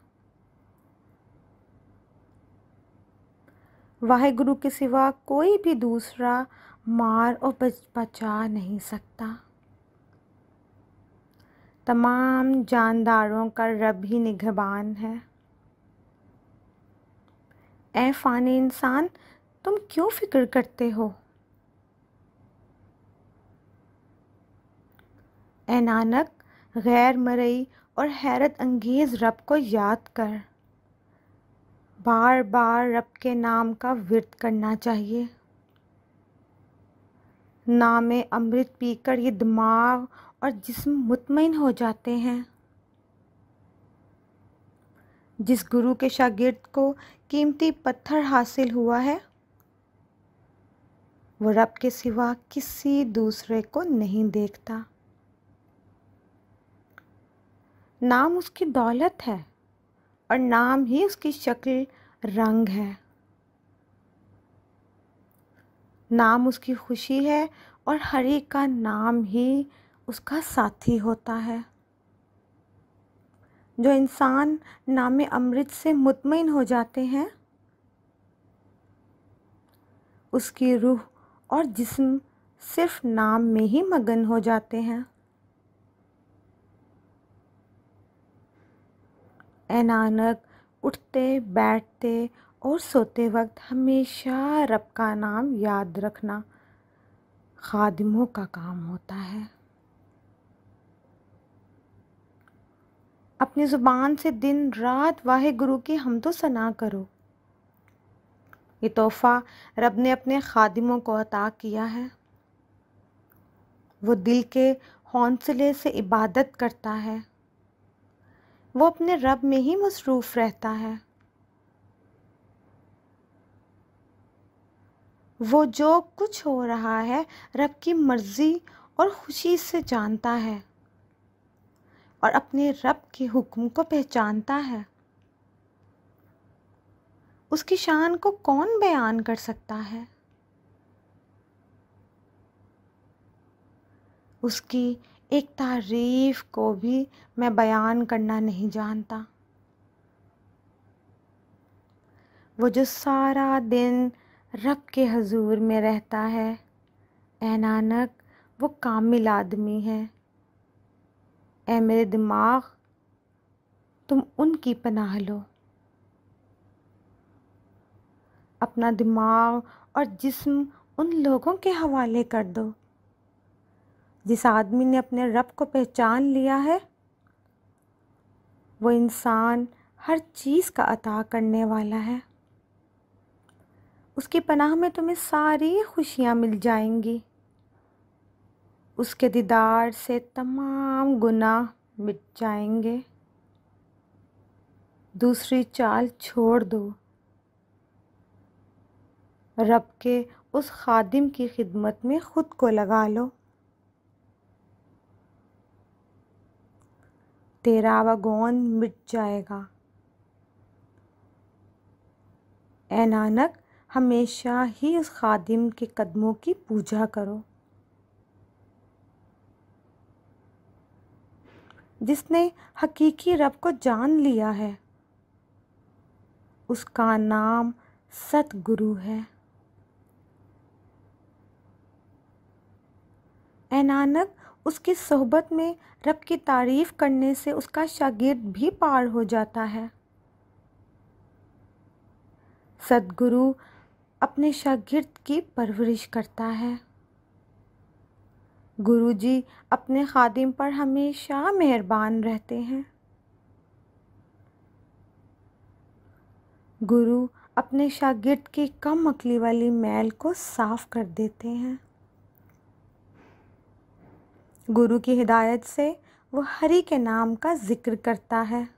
वाहेगुरु के सिवा कोई भी दूसरा मार और बचा नहीं सकता। तमाम जानदारों का रब ही निगहबान है। ऐ फ़ानी इंसान, तुम क्यों फिक्र करते हो? ऐ नानक, गैर मरई और हैरत अंगेज़ रब को याद कर। बार बार रब के नाम का विर्द करना चाहिए। नाम अमृत पीकर ये दिमाग और जिस्म मुतमईन हो जाते हैं। जिस गुरु के शागिर्द को कीमती पत्थर हासिल हुआ है, वो रब के सिवा किसी दूसरे को नहीं देखता। नाम उसकी दौलत है और नाम ही उसकी शक्ल रंग है। नाम उसकी खुशी है और हरि का नाम ही उसका साथी होता है। जो इंसान नाम अमृत से मुतमईन हो जाते हैं, उसकी रूह और जिस्म सिर्फ नाम में ही मगन हो जाते हैं। ऐ नानक, उठते बैठते और सोते वक्त हमेशा रब का नाम याद रखना खादिमों का काम होता है। अपनी ज़ुबान से दिन रात वाहेगुरु की हमदो सना करो। ये तोहफ़ा रब ने अपने खादिमों को अता किया है। वो दिल के हौंसले से इबादत करता है। वो अपने रब में ही मसरूफ़ रहता है। वो जो कुछ हो रहा है रब की मर्ज़ी और खुशी से जानता है और अपने रब के हुक्म को पहचानता है। उसकी शान को कौन बयान कर सकता है? उसकी एक तारीफ़ को भी मैं बयान करना नहीं जानता। वो जो सारा दिन रब के हजूर में रहता है, ऐ नानक, वो कामिल आदमी है। ऐ मेरे दिमाग, तुम उनकी पनाह लो। अपना दिमाग और जिस्म उन लोगों के हवाले कर दो। जिस आदमी ने अपने रब को पहचान लिया है, वो इंसान हर चीज़ का अता करने वाला है। उसकी पनाह में तुम्हें सारी खुशियाँ मिल जाएंगी। उसके दीदार से तमाम गुनाह मिट जाएंगे। दूसरी चाल छोड़ दो। रब के उस खादिम की खिदमत में खुद को लगा लो। तेरा आवागौन मिट जाएगा। ऐ नानक, हमेशा ही उस खादिम के कदमों की पूजा करो जिसने हकीकी रब को जान लिया है। उसका नाम सतगुरु है। ऐ नानक, उसकी सोहबत में रब की तारीफ़ करने से उसका शागिर्द भी पार हो जाता है। सतगुरु अपने शागिर्द की परवरिश करता है। गुरुजी अपने खादिम पर हमेशा मेहरबान रहते हैं। गुरु अपने शागिर्द की कम अक्ली वाली मैल को साफ कर देते हैं। गुरु की हिदायत से वो हरि के नाम का जिक्र करता है।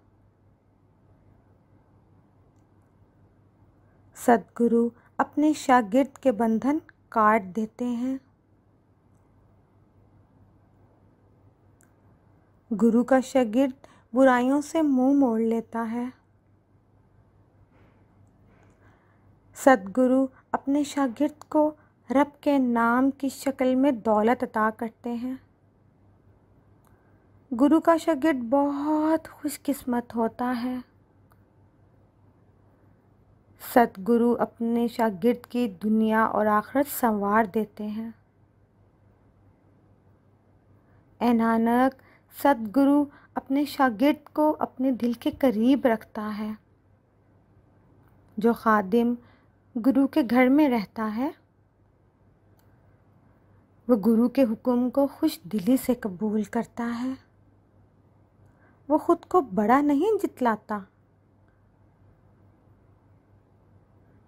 सतगुरु अपने शागिर्द के बंधन काट देते हैं। गुरु का शागिर्द बुराइयों से मुंह मोड़ लेता है। सतगुरु अपने शागिर्द को रब के नाम की शक्ल में दौलत अता करते हैं। गुरु का शागिर्द बहुत खुशकिस्मत होता है। सतगुरु अपने शागिर्द की दुनिया और आखिरत संवार देते हैं। ऐ नानक, सतगुरु अपने शागिर्द को अपने दिल के करीब रखता है। जो खादिम गुरु के घर में रहता है, वो गुरु के हुक्म को खुश दिली से कबूल करता है। वो खुद को बड़ा नहीं जितलाता।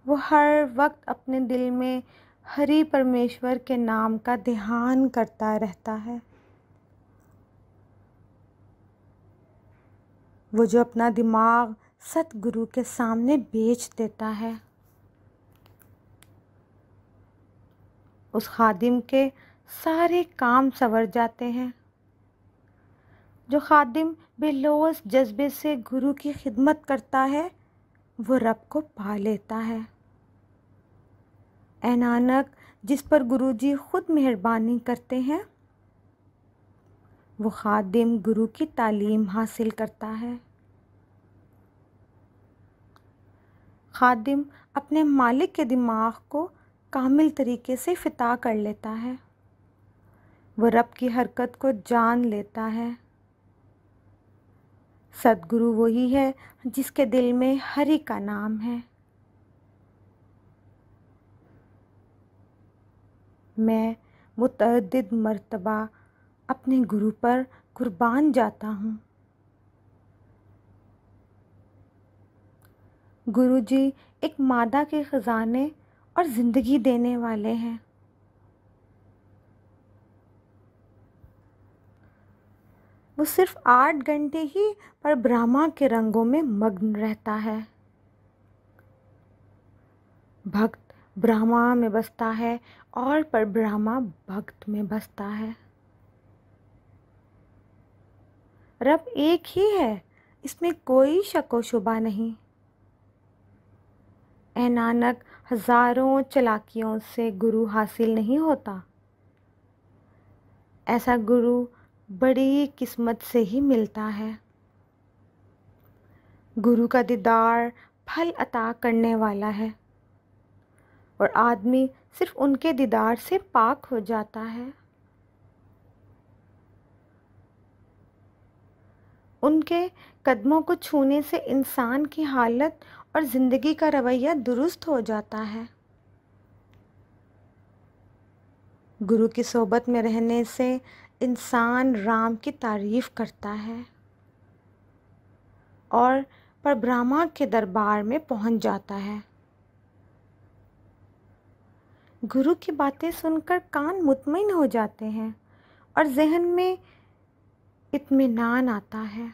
वो हर वक्त अपने दिल में हरि परमेश्वर के नाम का ध्यान करता रहता है। वो जो अपना दिमाग सतगुरु के सामने बेच देता है, उस खादिम के सारे काम संवर जाते हैं। जो खादिम बेलौस जज्बे से गुरु की खिदमत करता है, वो रब को पा लेता है। ऐ नानक, जिस पर गुरु जी खुद मेहरबानी करते हैं, वो खादिम गुरु की तालीम हासिल करता है। खादिम अपने मालिक के दिमाग को कामिल तरीके से फिता कर लेता है। वो रब की हरकत को जान लेता है। सतगुरु वही है जिसके दिल में हरि का नाम है। मैं मुतअद्दिद मर्तबा अपने गुरु पर कुर्बान जाता हूँ। गुरु जी एक मादा के ख़जाने और ज़िंदगी देने वाले हैं। वो सिर्फ 8 घंटे ही पर ब्रह्मा के रंगों में मग्न रहता है। भक्त ब्रह्मा में बसता है और पर ब्रह्मा भक्त में बसता है। रब एक ही है, इसमें कोई शक व शुबा नहीं। ऐ नानक, हजारों चलाकियों से गुरु हासिल नहीं होता। ऐसा गुरु बड़ी किस्मत से ही मिलता है। गुरु का दीदार फल अता करने वाला है और आदमी सिर्फ उनके दीदार से पाक हो जाता है। उनके कदमों को छूने से इंसान की हालत और ज़िंदगी का रवैया दुरुस्त हो जाता है। गुरु की सोबत में रहने से इंसान राम की तारीफ़ करता है और परब्रह्मा के दरबार में पहुंच जाता है। गुरु की बातें सुनकर कान मुतमईन हो जाते हैं और जहन में इत्मीनान आता है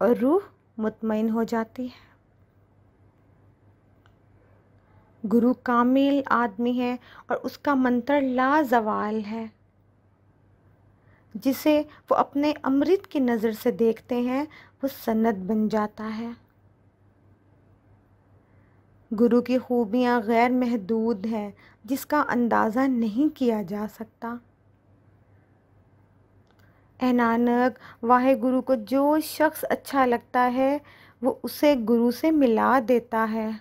और रूह मुतमईन हो जाती है। गुरु कामिल आदमी है और उसका मंत्र लाजवाल है। जिसे वो अपने अमृत की नज़र से देखते हैं, वो सनद बन जाता है। गुरु की खूबियाँ गैर महदूद हैं, जिसका अंदाज़ा नहीं किया जा सकता। ऐ नानक, वाहे गुरु को जो शख्स अच्छा लगता है, वो उसे गुरु से मिला देता है।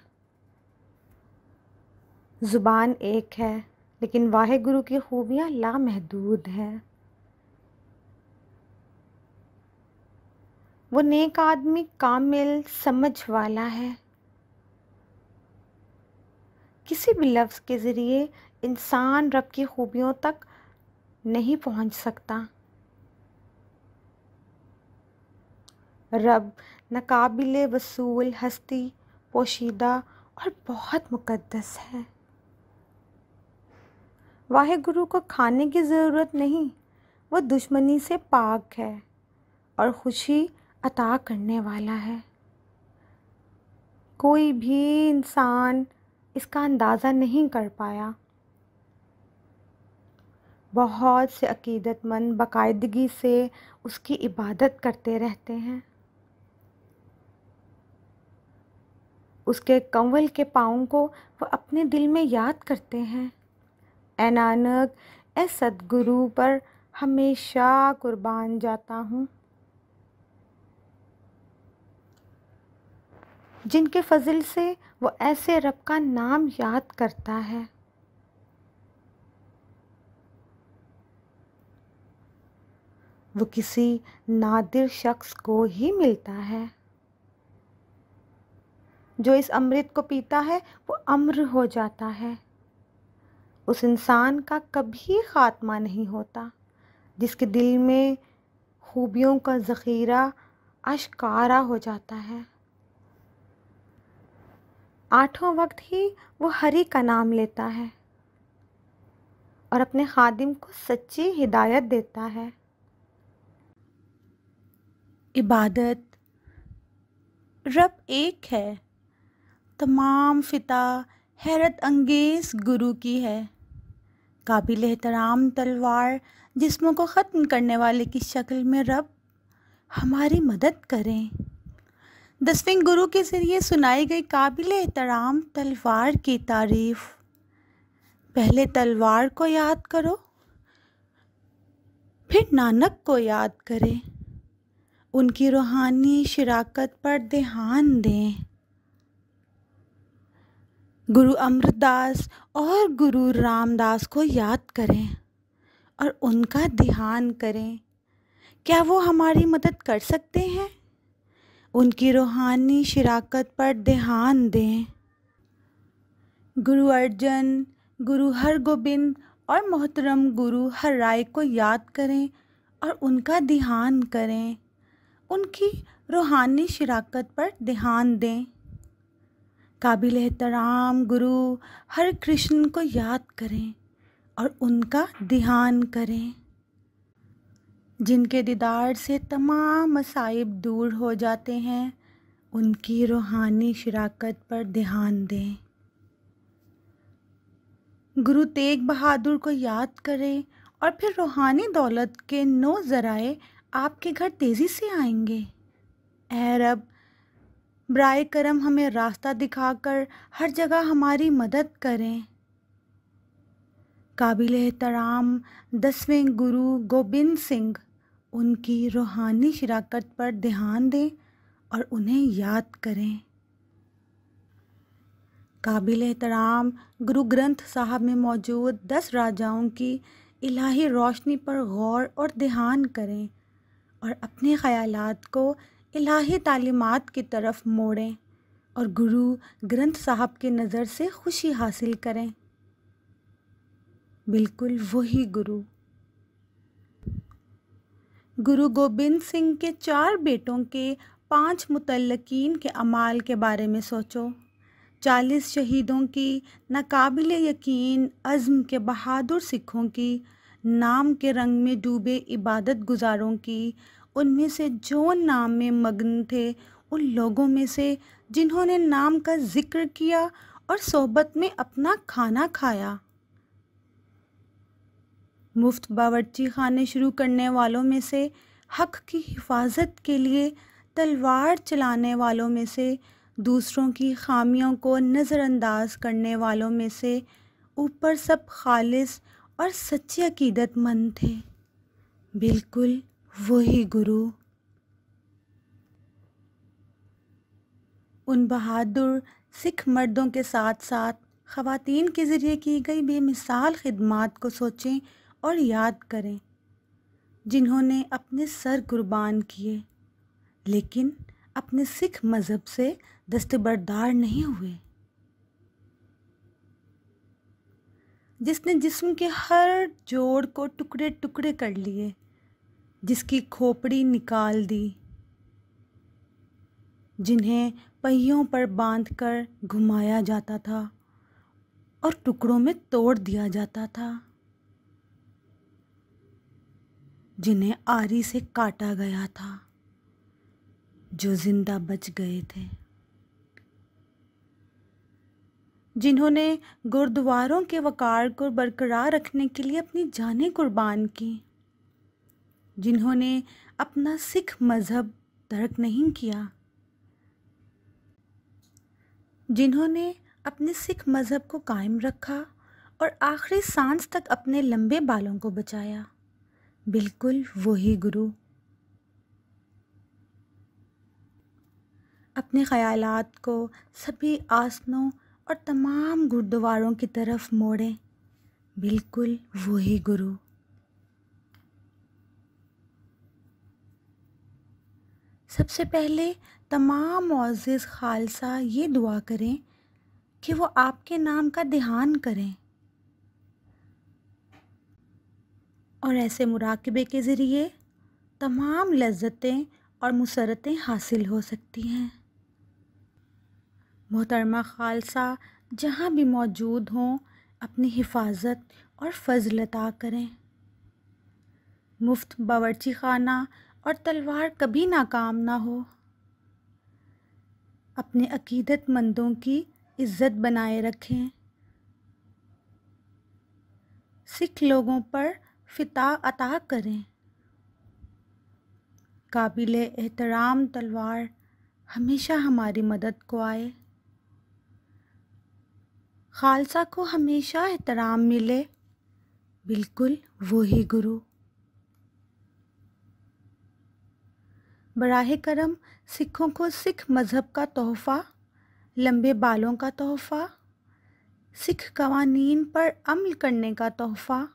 ज़ुबान एक है, लेकिन वाहे गुरु की खूबियाँ लामहदूद हैं। वो नेक आदमी कामिल समझ वाला है। किसी भी लफ्ज़ के ज़रिए इंसान रब की खूबियों तक नहीं पहुंच सकता। रब नाकाबिले वसूल, हस्ती, पोशीदा और बहुत मुक़द्दस है। वाहे गुरु को खाने की ज़रूरत नहीं, वो दुश्मनी से पाक है और खुशी अता करने वाला है। कोई भी इंसान इसका अंदाज़ा नहीं कर पाया। बहुत से अकीदतमंद बाकायदगी से उसकी इबादत करते रहते हैं। उसके कंवल के पाँव को वो अपने दिल में याद करते हैं। ऐ नानक, ऐ सतगुरु पर हमेशा कुर्बान जाता हूँ। जिनके फजल से वो ऐसे रब का नाम याद करता है। वो किसी नादिर शख्स को ही मिलता है। जो इस अमृत को पीता है वो अम्र हो जाता है। उस इंसान का कभी खात्मा नहीं होता जिसके दिल में खूबियों का ज़ख़ीरा आश्कारा हो जाता है। आठों वक्त ही वो हरी का नाम लेता है और अपने खादिम को सच्ची हिदायत देता है। इबादत रब एक है, तमाम फिता हैरत अंगेज़ गुरु की है। काबिल एहतराम तलवार जिस्मों को ख़त्म करने वाले की शक्ल में रब हमारी मदद करें। 10वें गुरु के ज़रिए सुनाई गई काबिल एहतराम तलवार की तारीफ़। पहले तलवार को याद करो, फिर नानक को याद करें। उनकी रूहानी शराकत पर ध्यान दें। गुरु अमरदास और गुरु रामदास को याद करें और उनका ध्यान करें। क्या वो हमारी मदद कर सकते हैं? उनकी रूहानी शराकत पर ध्यान दें। गुरु अर्जन, गुरु हरगोबिंद और मोहतरम गुरु हरराय को याद करें और उनका ध्यान करें। उनकी रूहानी शराकत पर ध्यान दें। काबिल एहतराम गुरु हर कृष्ण को याद करें और उनका ध्यान करें। जिनके दीदार से तमाम मसाइब दूर हो जाते हैं, उनकी रूहानी शराकत पर ध्यान दें। गुरु तेग बहादुर को याद करें और फिर रूहानी दौलत के 9 ज़राए आपके घर तेज़ी से आएंगे। ऐ रब, बराए करम हमें रास्ता दिखाकर हर जगह हमारी मदद करें। काबिल एहतराम 10वें गुरु गोबिंद सिंह, उनकी रूहानी शराकत पर ध्यान दें और उन्हें याद करें। काबिल एहतराम गुरु ग्रंथ साहब में मौजूद 10 राजाओं की इलाही रोशनी पर गौर और ध्यान करें और अपने ख़यालात को इलाही तालीमात की तरफ मोड़ें और गुरु ग्रंथ साहब की नज़र से खुशी हासिल करें। बिल्कुल वही गुरु। गुरु गोबिंद सिंह के 4 बेटों के 5 मुतल्लकीन के अमाल के बारे में सोचो। 40 शहीदों की नाकाबिल यकीन अज़्म के बहादुर सिखों की, नाम के रंग में डूबे इबादत गुजारों की, उनमें से जो नाम में मग्न थे, उन लोगों में से जिन्होंने नाम का जिक्र किया और सोहबत में अपना खाना खाया। मुफ्त बावर्ची खाने शुरू करने वालों में से, हक़ की हिफाजत के लिए तलवार चलाने वालों में से, दूसरों की खामियों को नज़रअंदाज करने वालों में से, ऊपर सब खालिस और सच्चे अकीदतमंद थे। बिल्कुल वही गुरु। उन बहादुर सिख मर्दों के साथ साथ ख़वातीन के ज़रिए की गई बेमिसाल खिदमात को सोचें और याद करें, जिन्होंने अपने सर कुर्बान किए लेकिन अपने सिख मज़हब से दस्तबरदार नहीं हुए। जिसने जिस्म के हर जोड़ को टुकड़े टुकड़े कर लिए, जिसकी खोपड़ी निकाल दी, जिन्हें पहियों पर बांधकर घुमाया जाता था और टुकड़ों में तोड़ दिया जाता था, जिन्हें आरी से काटा गया था, जो जिंदा बच गए थे, जिन्होंने गुरुद्वारों के वक़ार को बरकरार रखने के लिए अपनी जानें कुर्बान की, जिन्होंने अपना सिख मज़हब तर्क नहीं किया, जिन्होंने अपने सिख मज़हब को कायम रखा और आखिरी सांस तक अपने लंबे बालों को बचाया। बिल्कुल वही गुरु। अपने ख़यालात को सभी आसनों और तमाम गुरुद्वारों की तरफ मोड़ें, बिल्कुल वही गुरु। सबसे पहले तमाम मुअज़्ज़िज़ खालसा ये दुआ करें कि वो आपके नाम का ध्यान करें और ऐसे मुराक़बे के ज़रिए तमाम लज़्ज़तें और मुसर्रतें हासिल हो सकती हैं। मोहतरमा खालसा जहाँ भी मौजूद हों, अपनी हिफाजत और फ़ज़ल अता करें। मुफ्त बावर्ची खाना और तलवार कभी नाकाम ना हो। अपने अकीदतमंदों की इज़्ज़त बनाए रखें। सिख लोगों पर फ़िता अता करें। काबिले एहतराम तलवार हमेशा हमारी मदद को आए। खालसा को हमेशा एहतराम मिले, बिल्कुल वही गुरु। बराहे करम सिखों को सिख मज़हब का तोहफ़ा, लंबे बालों का तोहफ़ा, सिख कवानीन पर अमल करने का तोहफ़ा,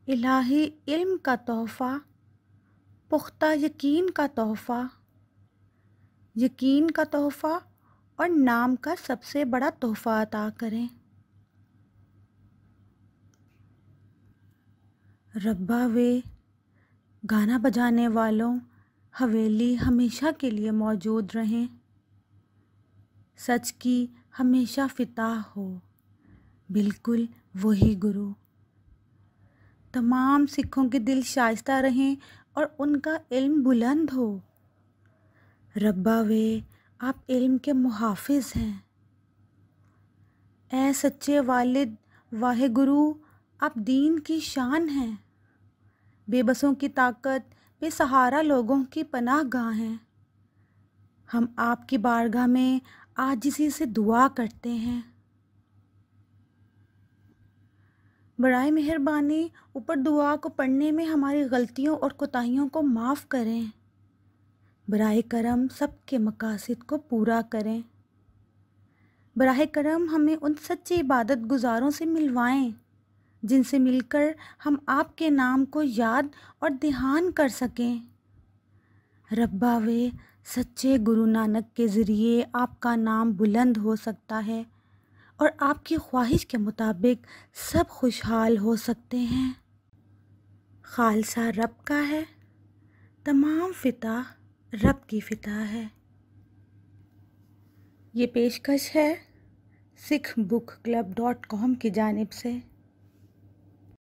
इलाही इल्म का तोहफ़ा, पुख्ता यकीन का तोहफ़ा, यकीन का तोहफ़ा और नाम का सबसे बड़ा तोहफ़ा अता करें। रब्बा वे गाना बजाने वालों हवेली हमेशा के लिए मौजूद रहें। सच की हमेशा फ़िताह हो, बिल्कुल वही गुरु। तमाम सिखों के दिल शाइस्ता रहें और उनका इल्म बुलंद हो। रब्बा वे आप इल्म के मुहाफ़िज़ हैं। ऐ सच्चे वालिद वाहे गुरु, आप दीन की शान हैं। बेबसों की ताकत, बेसहारा लोगों की पनाह गाह हैं। हम आपकी बारगाह में आजिज़ी से दुआ करते हैं। बराए मेहरबानी ऊपर दुआ को पढ़ने में हमारी गलतियों और कोताहियों को माफ़ करें। बराए करम सबके मकासद को पूरा करें। बराए करम हमें उन सच्चे इबादत गुज़ारों से मिलवाएं जिनसे मिलकर हम आपके नाम को याद और ध्यान कर सकें। रब्बा वे सच्चे गुरु नानक के ज़रिए आपका नाम बुलंद हो सकता है और आपकी ख्वाहिश के मुताबिक सब खुशहाल हो सकते हैं। खालसा रब का है, तमाम फ़िता रब की फ़िता है। ये पेशकश है sikhbookclub.com की जानिब से।